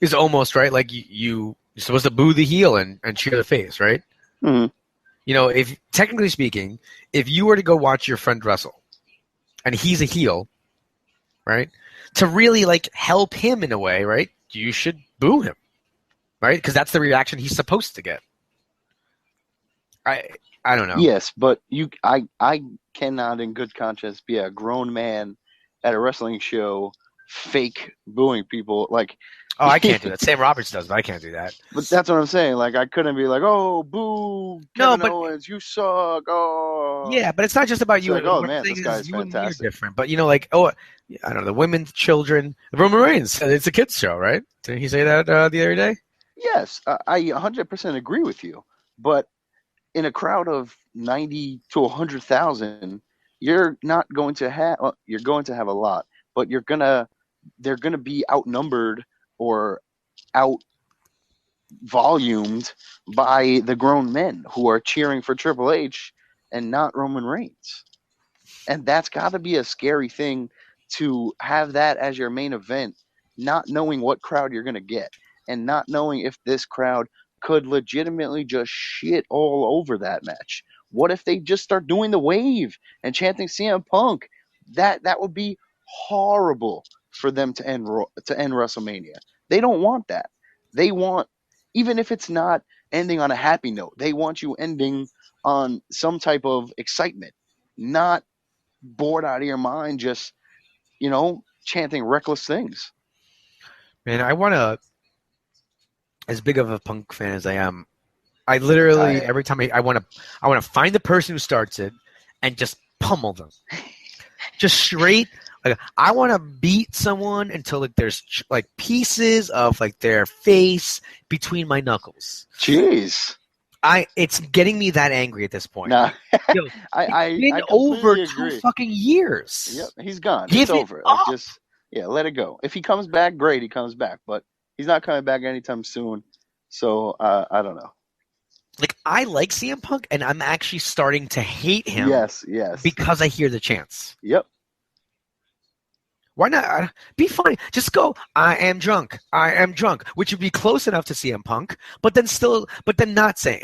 is almost right. Like you're supposed to boo the heel and cheer the face, right? Mm-hmm. If technically speaking, if you were to go watch your friend wrestle, and he's a heel, right? To really like help him in a way, right? You should boo him, right? Because that's the reaction he's supposed to get. I don't know. Yes, but I cannot in good conscience be a grown man at a wrestling show fake booing people. Like, oh, I can't do that. Sam Roberts does, but I can't do that. But that's what I'm saying. Like, I couldn't be like, oh, boo, Kevin Owens, you suck. Oh. Yeah, but it's not just about you. Like, oh, man, this guy's you fantastic. And me are different. But, I don't know, the women, children, Roman Reigns, it's a kid's show, right? Didn't he say that the other day? Yes, I 100% agree with you. But in a crowd of 90 to 100,000, you're not going to have, well, you're going to have a lot, but they're going to be outnumbered or out volumed by the grown men who are cheering for Triple H and not Roman Reigns. And that's got to be a scary thing to have that as your main event, not knowing what crowd you're going to get and not knowing if this crowd could legitimately just shit all over that match. What if they just start doing the wave and chanting CM Punk? That would be horrible for them to end WrestleMania. They don't want that. They want, even if it's not ending on a happy note, they want you ending on some type of excitement, not bored out of your mind, just, chanting reckless things. Man, I want to, as big of a Punk fan as I am, I literally, every time I want to find the person who starts it and just pummel them. Just straight. Like, I want to beat someone until like there's like pieces of like their face between my knuckles. Jeez. It's getting me that angry at this point. Nah. It's been over agree. 2 fucking years. Yep, he's gone. Give it's over. Like, let it go. If he comes back, great, he comes back. But he's not coming back anytime soon. So I don't know. Like, I like CM Punk, and I'm actually starting to hate him. Yes. Because I hear the chants. Yep. Why not? Be funny. Just go, I am drunk, which would be close enough to CM Punk, but then not saying.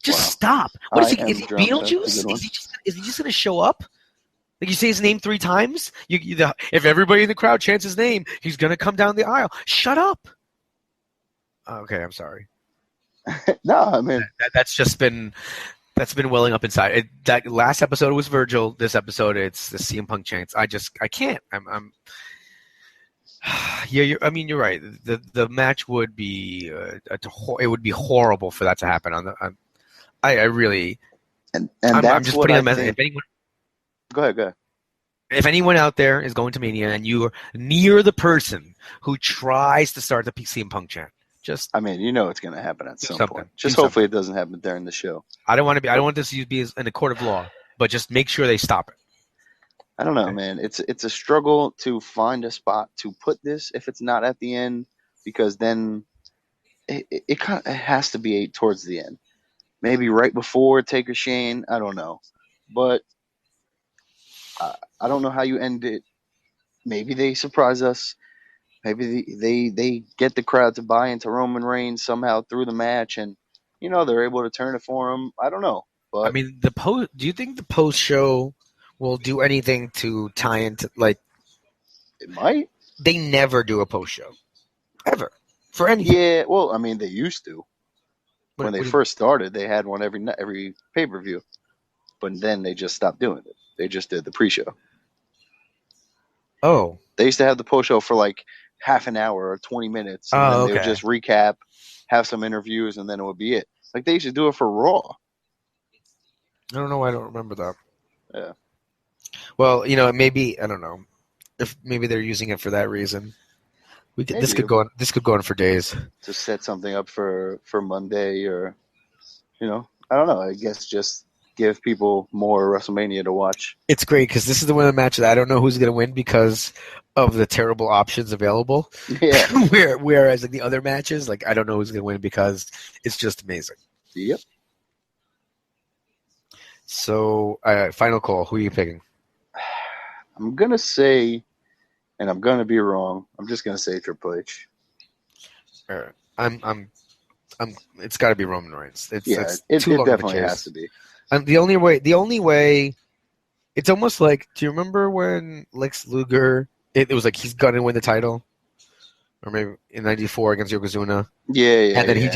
Stop. What is he? Is he Beetlejuice? Is he just going to show up? Like, you say his name 3 times? If everybody in the crowd chants his name, he's going to come down the aisle. Shut up. Okay, I'm sorry. No, I mean that's been welling up inside. That last episode was Virgil. This episode, it's the CM Punk chants. I can't. Yeah, you're right. The match would be it would be horrible for that to happen. I really. And I'm just putting a message. If anyone, go ahead. If anyone out there is going to Mania and you are near the person who tries to start the CM Punk chant, it's going to happen at some point. Just hopefully it doesn't happen during the show. I don't want this to be in a court of law, but just make sure they stop it. I don't know, man. It's a struggle to find a spot to put this if it's not at the end, because then it has to be towards the end. Maybe right before Taker Shane. I don't know, but I don't know how you end it. Maybe they surprise us. Maybe they get the crowd to buy into Roman Reigns somehow through the match, and they're able to turn it for him. I don't know, but do you think the post show will do anything to tie into, like? It might. They never do a post show, ever, for anything. Yeah, well, they used to. When they first started, they had one every pay-per-view, but then they just stopped doing it. They just did the pre-show. Oh. They used to have the post show for like half an hour or 20 minutes. And then they would just recap, have some interviews, and then it would be it. Like, they used to do it for Raw. I don't know why I don't remember that. Yeah. Well, maybe, I don't know. if maybe they're using it for that reason. This Maybe could go on. This could go on for days. to set something up for Monday, or I don't know. I guess just give people more WrestleMania to watch. It's great because this is the one of the matches I don't know who's going to win because of the terrible options available. Yeah. Whereas like the other matches, like I don't know who's going to win because it's just amazing. Yep. So, final call. Who are you picking? I'm gonna say, and I'm gonna be wrong. I'm just gonna say Triple H. I'm. It's got to be Roman Reigns. It too long definitely of a chase. has to be. And the only way, it's almost like, do you remember when Lex Luger, it was like he's gonna win the title, or maybe in '94 against Yokozuna. Yeah, and then he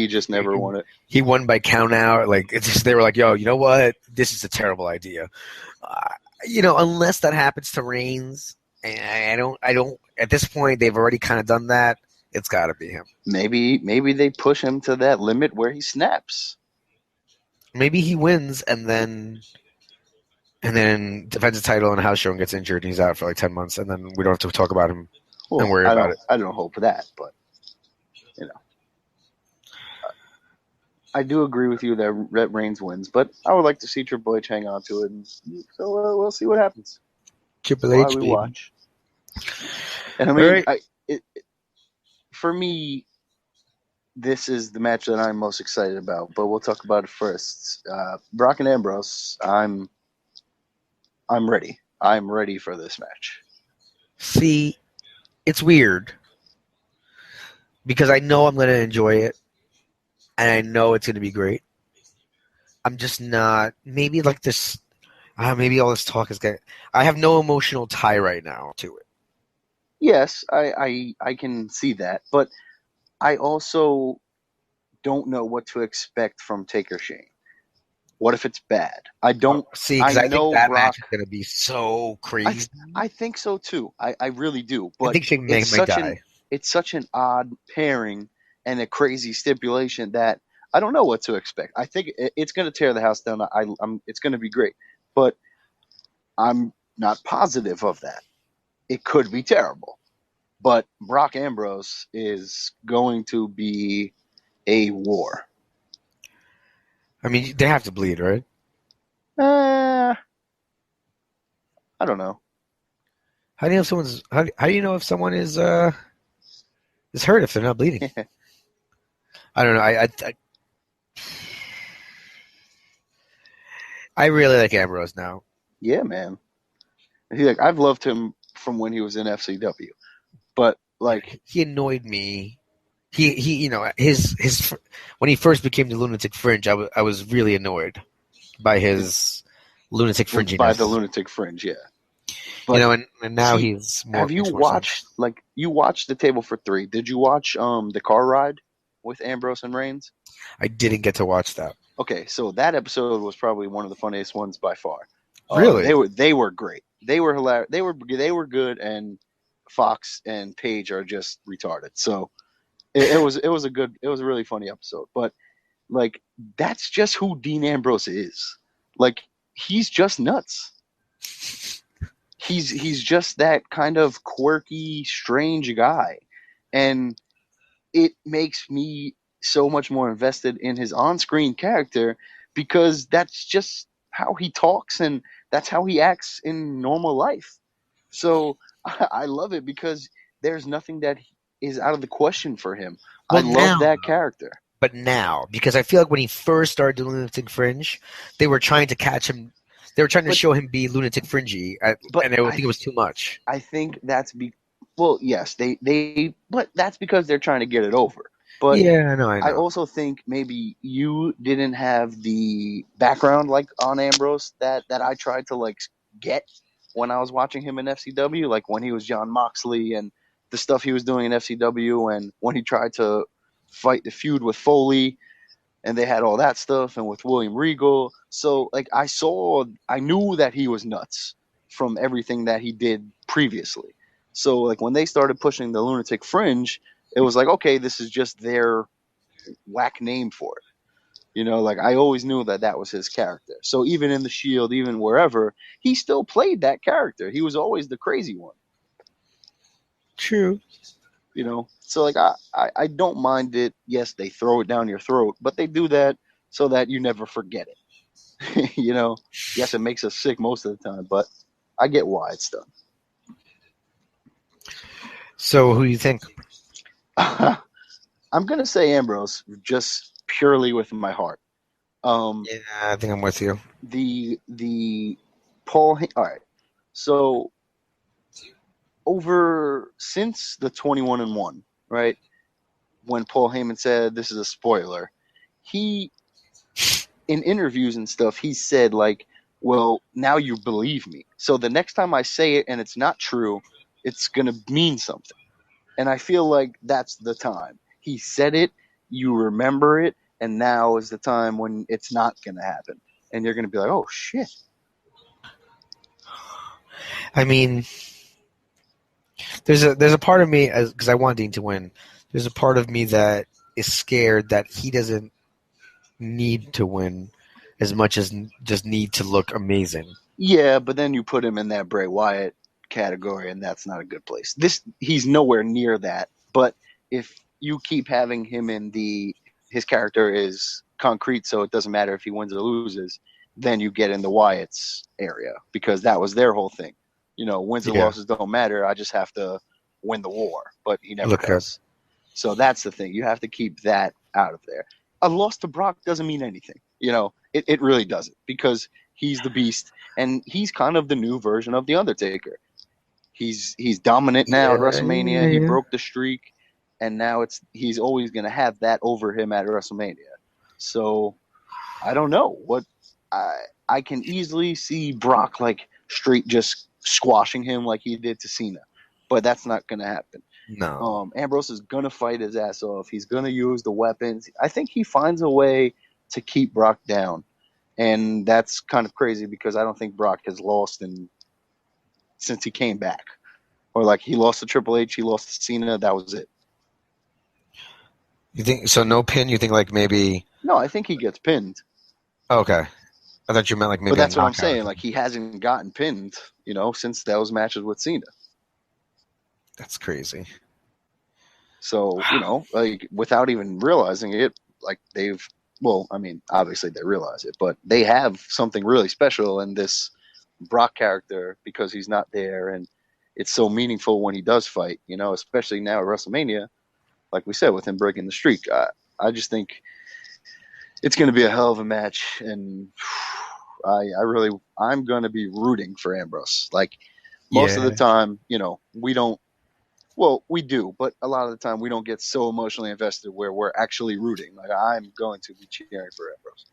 just never won it. He won by count out. Like it's just, they were like, "Yo, you know what? This is a terrible idea." Unless that happens to Reigns, and I don't. At this point, they've already kind of done that. It's got to be him. Maybe they push him to that limit where he snaps. Maybe he wins and then defends the title in a house show and gets injured and he's out for like 10 months and then we don't have to talk about him and worry about it. I don't hope for that, but I do agree with you that Reigns wins, but I would like to see Triple H hang on to it, and so we'll see what happens. Triple H, we watch. And I mean, for me, this is the match that I'm most excited about, but we'll talk about it first. Brock and Ambrose, I'm ready. I'm ready for this match. See, it's weird because I know I'm going to enjoy it, and I know it's going to be great. I'm just not. Maybe like this. Maybe all this talk is going. I have no emotional tie right now to it. Yes, I can see that, but I also don't know what to expect from Taker Shane. What if it's bad? I don't see. Because I think that Brock, match is going to be so crazy. I think so too. I really do. But I think Shane might die. It's such an odd pairing and a crazy stipulation that I don't know what to expect. I think it's going to tear the house down. It's going to be great, but I'm not positive of that. It could be terrible, but Brock Ambrose is going to be a war. I mean, they have to bleed, right? I don't know. How do you know if how do you know if someone is hurt if they're not bleeding? I don't know. I really like Ambrose now. Yeah, man. I've loved him from when he was in FCW, but he annoyed me. He his when he first became the Lunatic Fringe, I was really annoyed by his lunatic fringiness. By the Lunatic Fringe, yeah. But, and now he's more. Have you watched you watched the Table for Three? Did you watch the car ride with Ambrose and Reigns? I didn't get to watch that. Okay, so that episode was probably one of the funniest ones by far. Really, they were great. They were hilarious. They were good, and Fox and Paige are just retarded. So it was a really funny episode. But that's just who Dean Ambrose is. He's just nuts. He's just that kind of quirky, strange guy, and it makes me so much more invested in his on-screen character because that's just how he talks and that's how he acts in normal life. So I love it because there's nothing that is out of the question for him. Well, I love that character. But now, because I feel like when he first started doing Lunatic Fringe, they were trying to catch him. They were trying to show him be lunatic fringy, and I think it was too much. I think that's yes, but that's because they're trying to get it over. But yeah, I know. I also think maybe you didn't have the background on Ambrose that I tried to get when I was watching him in FCW, like when he was John Moxley and the stuff he was doing in FCW, and when he tried to fight the feud with Foley. And they had all that stuff, and with William Regal. So, I knew that he was nuts from everything that he did previously. So, when they started pushing the Lunatic Fringe, it was okay, this is just their whack name for it. I always knew that was his character. So, even in The Shield, even wherever, he still played that character. He was always the crazy one. True. So like I don't mind it. Yes, they throw it down your throat, but they do that so that you never forget it. Yes, it makes us sick most of the time, but I get why it's done. So who do you think? I'm gonna say Ambrose just purely with my heart. Yeah, I think I'm with you. The Paul. All right, so since the 21-1, right? When Paul Heyman said this is a spoiler, he in interviews and stuff he said like, well, now you believe me. So the next time I say it and it's not true, it's gonna mean something. And I feel like that's the time. He said it, you remember it, and now is the time when it's not gonna happen. And you're gonna be like, oh shit. I mean, there's a part of me, because I want Dean to win. There's a part of me that is scared that he doesn't need to win as much as just need to look amazing. Yeah, but then you put him in that Bray Wyatt category, and that's not a good place. He's nowhere near that. But if you keep having him in his character is concrete, so it doesn't matter if he wins or loses, then you get in the Wyatt's area because that was their whole thing. Wins and losses don't matter. I just have to win the war, but he never does. So that's the thing. You have to keep that out of there. A loss to Brock doesn't mean anything. It really doesn't because he's the beast and he's kind of the new version of The Undertaker. He's dominant now at WrestleMania. He broke the streak, and now he's always going to have that over him at WrestleMania. So I don't know what I can easily see Brock like straight just squashing him like he did to Cena, but that's not going to happen. No. Ambrose is going to fight his ass off. He's going to use the weapons. I think he finds a way to keep Brock down, and that's kind of crazy because I don't think Brock has lost since he came back, or like he lost to Triple H, he lost to Cena. That was it. You think so? No pin? You think like maybe? No, I think he gets pinned. Okay, I thought you meant like maybe. But that's what I'm saying. Like he hasn't gotten pinned, since those matches with Cena. That's crazy. So like without even realizing it, like obviously they realize it, but they have something really special in this Brock character because he's not there, and it's so meaningful when he does fight. Especially now at WrestleMania, like we said, with him breaking the streak. I just think it's going to be a hell of a match, and I'm going to be rooting for Ambrose. Like most of the time, we don't. Well, we do, but a lot of the time we don't get so emotionally invested where we're actually rooting. Like I'm going to be cheering for Ambrose.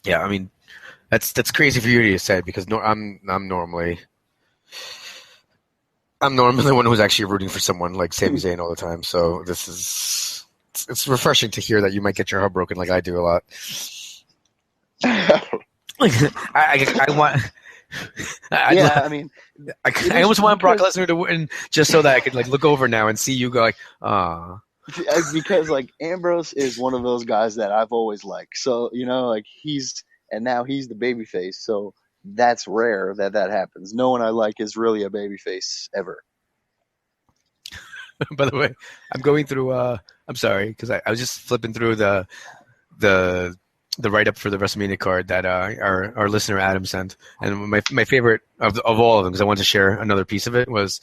Yeah, I mean, that's crazy for you to say because I'm normally the one who's actually rooting for someone like Sami Zayn all the time. So it's refreshing to hear that you might get your heart broken like I do a lot. I want. I almost want Brock Lesnar to win just so that I could like look over now and see you go like, ah. Because like Ambrose is one of those guys that I've always liked. So like now he's the babyface. So that's rare that happens. No one I like is really a babyface ever. By the way, I'm going through. I'm sorry because I was just flipping through the write-up for the WrestleMania card that our listener Adam sent, and my favorite of all of them, because I wanted to share another piece of it, was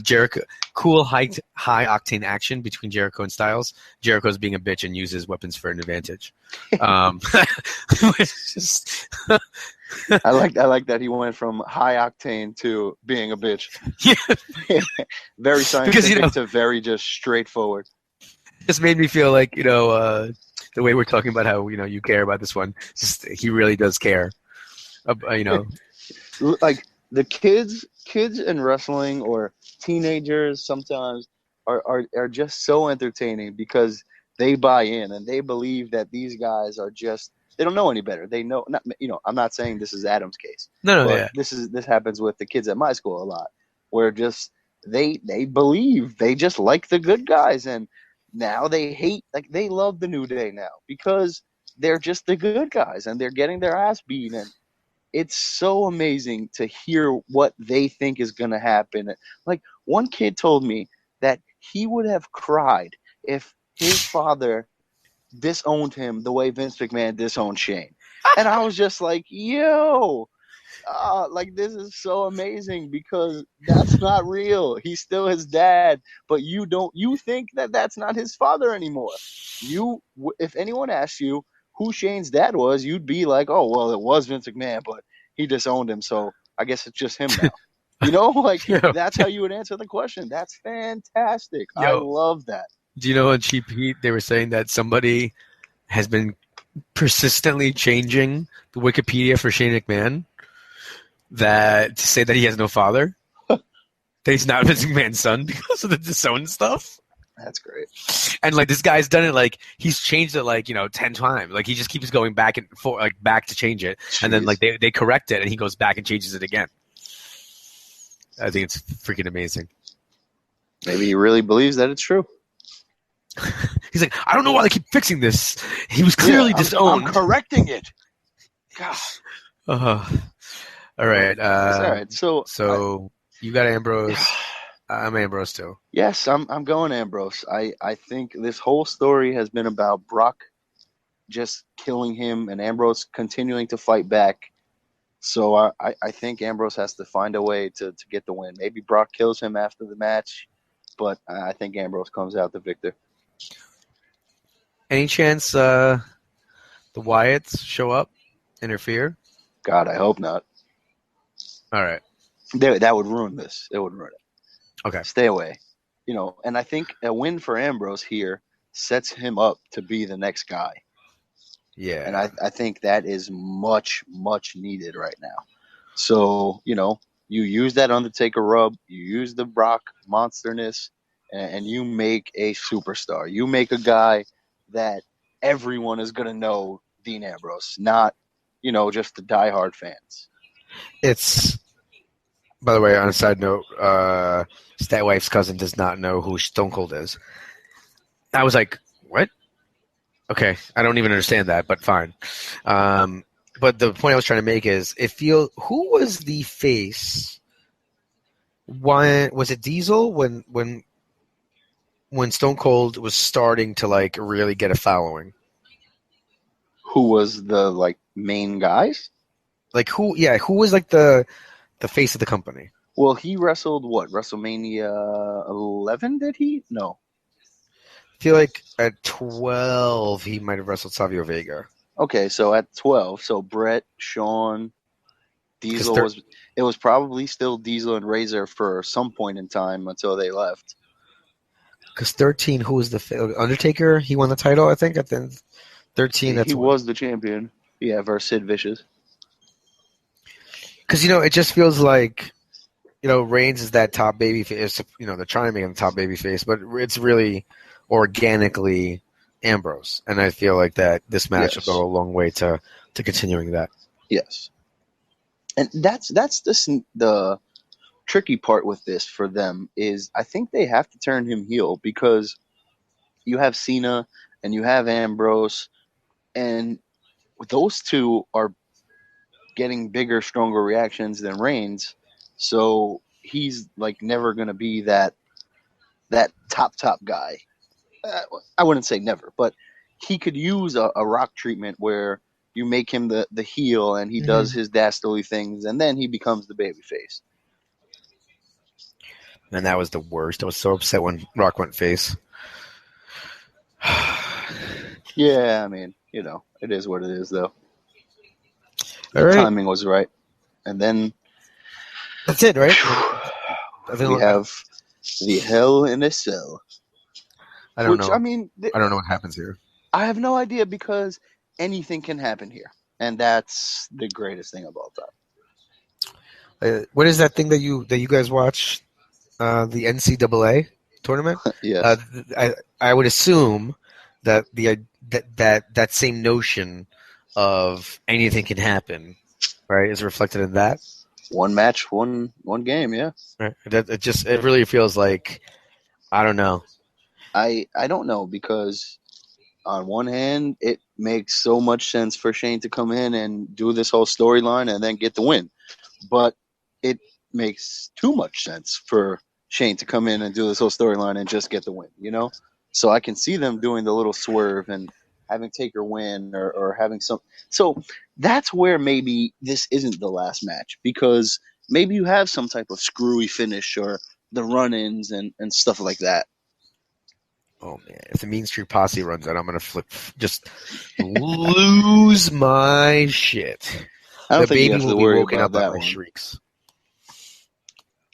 Jericho. Cool high octane action between Jericho and Styles. Jericho's being a bitch and uses weapons for an advantage. Just I like that he went from high octane to being a bitch. Yeah, very scientific to very just straightforward. Just made me feel like the way we're talking about how you care about this one. Just he really does care. Like the kids in wrestling or teenagers sometimes are just so entertaining because they buy in and they believe that these guys are just they don't know any better. They know not I'm not saying this is Adam's case. No, yeah. This happens with the kids at my school a lot where just they believe they just like the good guys and now they hate they love the New Day now because they're just the good guys and they're getting their ass beat and it's so amazing to hear what they think is going to happen. Like one kid told me that he would have cried if his father disowned him the way Vince McMahon disowned Shane. And I was just like, yo, like this is so amazing because that's not real. He's still his dad, but you think that that's not his father anymore. If anyone asked you who Shane's dad was, you'd be like, oh, well, it was Vince McMahon, but he disowned him, so I guess it's just him now. Like Yo. that's how you would answer the question. That's fantastic. I Yo. love that. Do you know on Cheap Heat they were saying that somebody has been persistently changing the Wikipedia for Shane McMahon to say that he has no father, that he's not Vince McMahon's son because of the disown stuff. That's great. And like this guy's done it, like he's changed it like 10 times. Like he just keeps going back and forth, like back to change it, and then like they correct it, and he goes back and changes it again. I think it's freaking amazing. Maybe he really believes that it's true. He's like, I don't know why they keep fixing this. He was clearly disowned. I'm correcting it. God. All right. All right. So you got Ambrose. I'm Ambrose too. Yes, I'm going Ambrose. I think this whole story has been about Brock just killing him and Ambrose continuing to fight back. So I think Ambrose has to find a way to get the win. Maybe Brock kills him after the match, but I think Ambrose comes out the victor. Any chance the Wyatts show up, interfere? God, I hope not. All right. That would ruin this. It would ruin it. Okay. Stay away. And I think a win for Ambrose here sets him up to be the next guy. Yeah. And I think that is much, much needed right now. So, you use that Undertaker rub, you use the Brock monsterness, and you make a superstar. You make a guy that everyone is going to know Dean Ambrose, not, just the diehard fans. It's, by the way, on a side note, Statwife's cousin does not know who Stone Cold is. I was like, what? Okay, I don't even understand that, but fine. But the point I was trying to make is, who was the face? Why was it Diesel when Stone Cold was starting to like really get a following? Who was the main guys? Like who? Yeah, who was like the face of the company? Well, he wrestled WrestleMania 11? Did he? No. I feel like at 12 he might have wrestled Savio Vega. Okay, so at 12, so Brett, Shawn, Diesel it was probably still Diesel and Razor for some point in time until they left. Because 13, who was the Undertaker? He won the title, I think. At the 13, he was the champion. Yeah, versus Sid Vicious. Because it just feels like Reigns is that top baby face. They're trying to make him the top baby face, but it's really organically Ambrose, and I feel like that this match will go a long way to continuing that. Yes, and that's the tricky part with this for them is I think they have to turn him heel because you have Cena and you have Ambrose, and those two are getting bigger, stronger reactions than Reigns, so he's never going to be that top guy. I wouldn't say never, but he could use a Rock treatment where you make him the heel and he does his dastardly things, and then he becomes the babyface. And that was the worst. I was so upset when Rock went face. Yeah, I mean, it is what it is, though. The timing was right. And then that's it, right? we have the Hell in a Cell. I don't know. I mean, I don't know what happens here. I have no idea because anything can happen here, and that's the greatest thing of all time. What is that thing that you guys watch? The NCAA tournament. Yes. I would assume that that same notion of anything can happen, right, is reflected in that. One match, one game, yeah. Right. It really feels like, I don't know. I don't know because on one hand, it makes so much sense for Shane to come in and do this whole storyline and then get the win. But it makes too much sense for Shane to come in and do this whole storyline and just get the win, you know? So I can see them doing the little swerve and having Taker win or having some. So that's where maybe this isn't the last match, because maybe you have some type of screwy finish or the run-ins and stuff like that. Oh man, if the Mean Street Posse runs out, I'm gonna just lose my shit. I don't The think you baby have to will be worry woken about up by that my one. shrieks.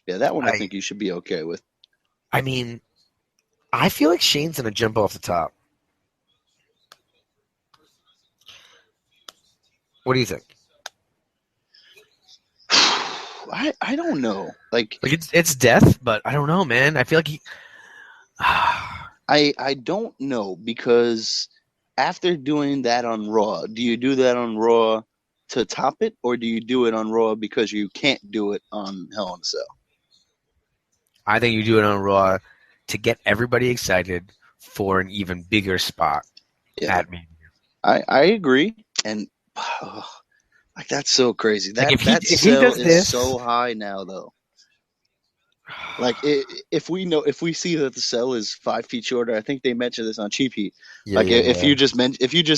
Yeah, that one I think you should be okay with. I mean, I feel like Shane's gonna jump off the top. What do you think? I don't know. Like it's death, but I don't know, man. I feel like he. I don't know, because after doing that on Raw, do you do that on Raw to top it, or do you do it on Raw because you can't do it on Hell in a Cell? I think you do it on Raw to get everybody excited for an even bigger spot at Mania. I agree, and like that's so crazy. That Like that if he cell does is this, so high now, though. Like if we see that the cell is 5 feet shorter, I think they mentioned this on Cheap Heat. If you just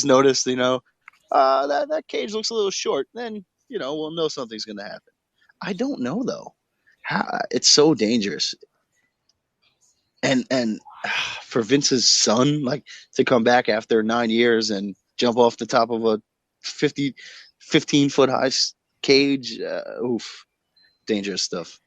notice, that cage looks a little short, then we'll know something's going to happen. I don't know though. It's so dangerous, and for Vince's son, like, to come back after 9 years and jump off the top of a 15-foot high cage, dangerous stuff.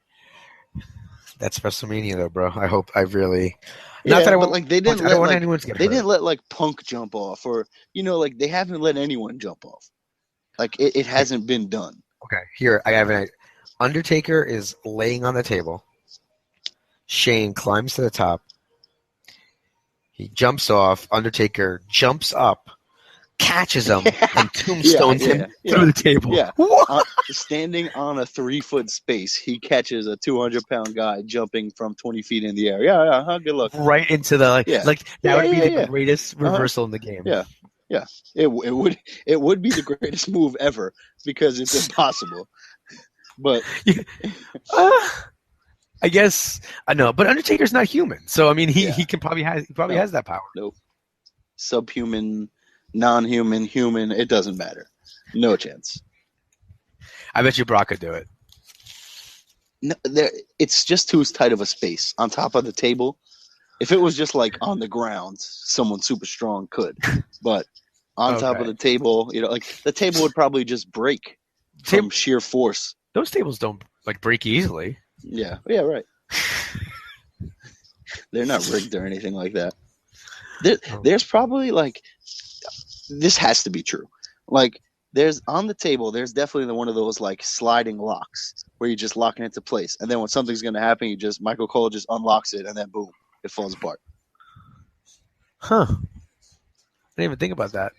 That's WrestleMania, though, bro. I really. Yeah, not that I but want, like they didn't I don't want let anyone to get they hurt. didn't let like Punk jump off, or like they haven't let anyone jump off. Like it hasn't been done. Okay, here I have an. Undertaker is laying on the table. Shane climbs to the top. He jumps off. Undertaker jumps up, catches him, and tombstones him through the table. Yeah, standing on a 3-foot space, he catches a 200-pound guy jumping from 20 feet in the air. Yeah, good luck. Right into the that would be the greatest reversal in the game. Yeah. It would be the greatest move ever, because it's impossible. But I guess I know, but Undertaker's not human, so I mean he can probably has that power. Nope. Subhuman, non-human, human, it doesn't matter. No chance. I bet you Brock could do it. No, it's just too tight of a space on top of the table. If it was just like on the ground, someone super strong could, but on top of the table, like the table would probably just break from sheer force. Those tables don't break easily. Yeah, right. They're not rigged or anything like that. There's probably this has to be true. Like there's on the table, there's definitely one of those like sliding locks where you just lock it into place, and then when something's gonna happen, Michael Cole just unlocks it, and then boom, it falls apart. Huh? I didn't even think about that.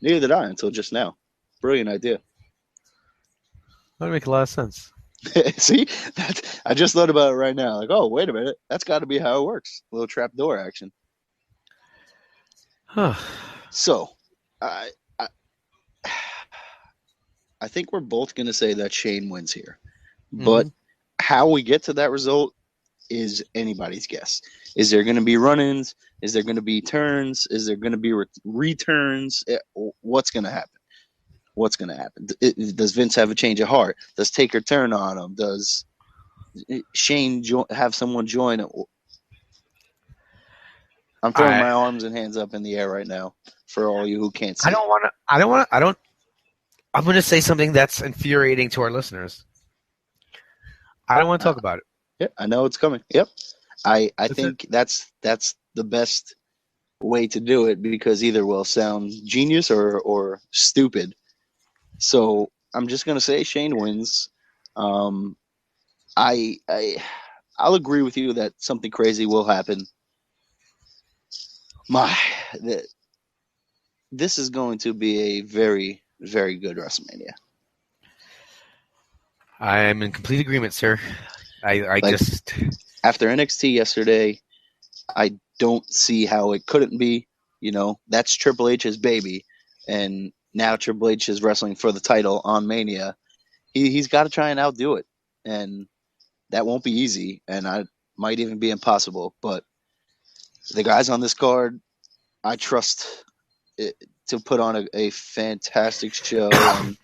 Neither did I until just now. Brilliant idea. That would make a lot of sense. See, I just thought about it right now. Like, oh, wait a minute, that's got to be how it works. A little trapdoor action. Huh. So, I think we're both going to say that Shane wins here, but how we get to that result is anybody's guess. Is there going to be run-ins? Is there going to be turns? Is there going to be returns? What's going to happen? What's going to happen? Does Vince have a change of heart? Does Taker turn on him? Does Shane have someone join? I'm throwing my arms and hands up in the air right now for all you who can't see. I'm going to say something that's infuriating to our listeners. I don't want to talk about it. Yeah, I know it's coming. Yep. I think that's the best way to do it, because either will sound genius or stupid. So I'm just gonna say Shane wins. I'll agree with you that something crazy will happen. This is going to be a very, very good WrestleMania. I am in complete agreement, sir. After NXT yesterday, I don't see how it couldn't be. That's Triple H's baby, and now Triple H is wrestling for the title on Mania. He's got to try and outdo it, and that won't be easy. And might even be impossible. But the guys on this card, I trust it, to put on a fantastic show, and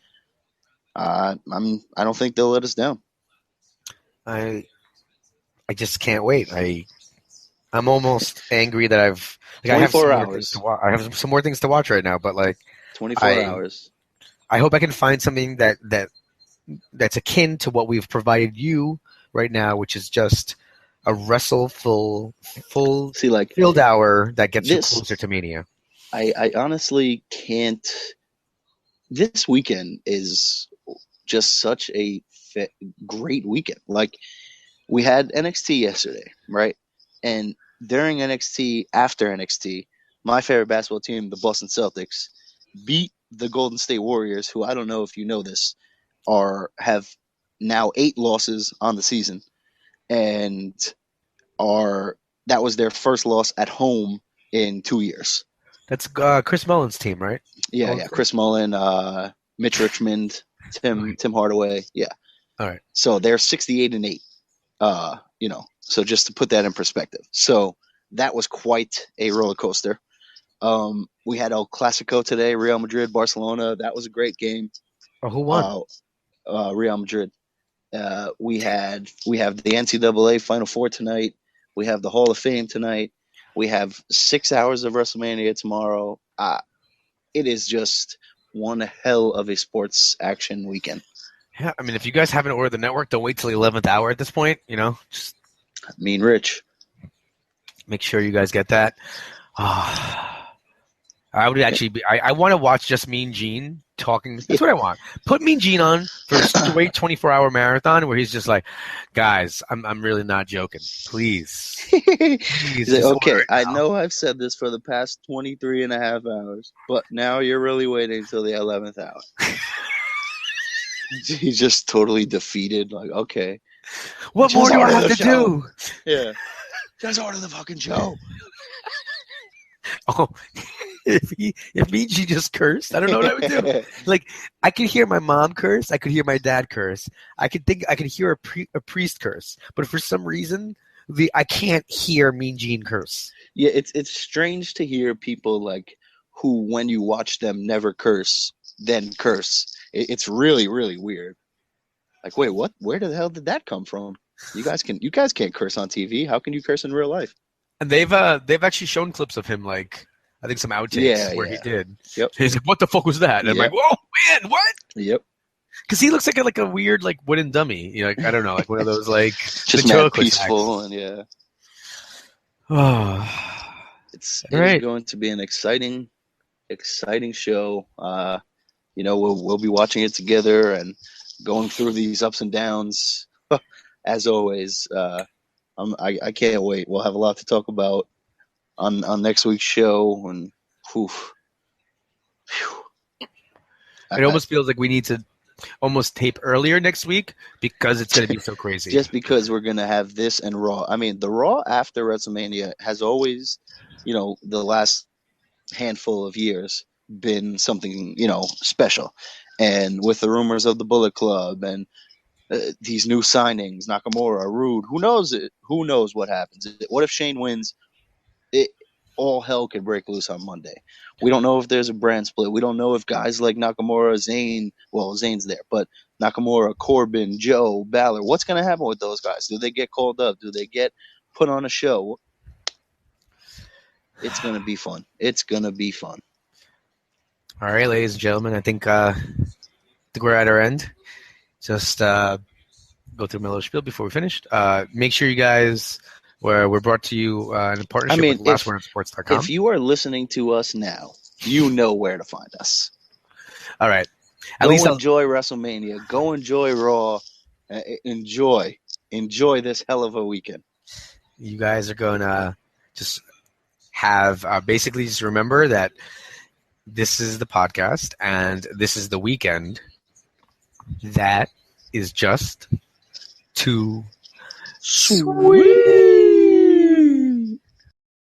I don't think they'll let us down. I just can't wait. I'm almost angry that I have some 24 more things hours. to watch. I have some more things to watch right now, but 24 hours. I hope I can find something that's akin to what we've provided you right now, which is just a full filled hour that gets you closer to Mania. I honestly can't. This weekend is just such a great weekend. Like, we had NXT yesterday, right? And during NXT, after NXT, my favorite basketball team, the Boston Celtics, beat the Golden State Warriors, who, I don't know if you know this, have now 8 losses on the season, and that was their first loss at home in 2 years. That's Chris Mullin's team, right? Yeah. Chris Mullin, Mitch Richmond, Tim Hardaway. Yeah. All right. So they're 68-8. So just to put that in perspective. So that was quite a roller coaster. We had El Clasico today, Real Madrid, Barcelona. That was a great game. Oh, who won? Real Madrid. We have the NCAA Final Four tonight. We have the Hall of Fame tonight. We have 6 hours of WrestleMania tomorrow. It is just one hell of a sports action weekend. Yeah, I mean, if you guys haven't ordered the network, don't wait till the 11th hour at this point. Just Rich. Make sure you guys get that. I would actually I want to watch just Mean Gene talking. That's what I want. Put Mean Gene on for a straight 24-hour marathon where he's just like, guys, I'm really not joking. Please. He's like, okay, I know I've said this for the past 23 and a half hours, but now you're really waiting until the 11th hour. He's just totally defeated. Like, okay. What more do I have to do? Yeah. Just order the fucking show. Oh, if Mean Gene just cursed, I don't know what I would do. Like, I could hear my mom curse. I could hear my dad curse. I could hear a priest curse. But for some reason, I can't hear Mean Gene curse. Yeah, it's strange to hear people like who, when you watch them, never curse, then curse. It's really, really weird. Like, wait, what? Where the hell did that come from? You guys can't curse on TV. How can you curse in real life? And they've actually shown clips of him, like, I think some outtakes where he did. Yep. He's like, "What the fuck was that?" And I'm like, "Whoa, man, what?" Yep. Because he looks like a weird, like, wooden dummy. I don't know, like one of those, like, just mad peaceful acts. And it's going to be an exciting show. We'll be watching it together and going through these ups and downs. As always, I can't wait. We'll have a lot to talk about on next week's show, and it almost feels like we need to almost tape earlier next week because it's going to be so crazy. Just because we're going to have this and Raw. I mean, the Raw after WrestleMania has always, the last handful of years been something, special. And with the rumors of the Bullet Club and these new signings, Nakamura, Rude, who knows it? Who knows what happens? What if Shane wins? All hell could break loose on Monday. We don't know if there's a brand split. We don't know if guys like Nakamura, Zayn's there, but Nakamura, Corbin, Joe, Balor, what's going to happen with those guys? Do they get called up? Do they get put on a show? It's going to be fun. It's going to be fun. All right, ladies and gentlemen, I think we're at our end. Just go through my little spiel before we finish. Make sure you guys... We're brought to you in partnership with LastWordOnSports.com. If you are listening to us now, you know where to find us. All right. Go enjoy WrestleMania. Go enjoy Raw. Enjoy this hell of a weekend. You guys are going to just have basically just remember that this is the podcast and this is the weekend that is just too sweet.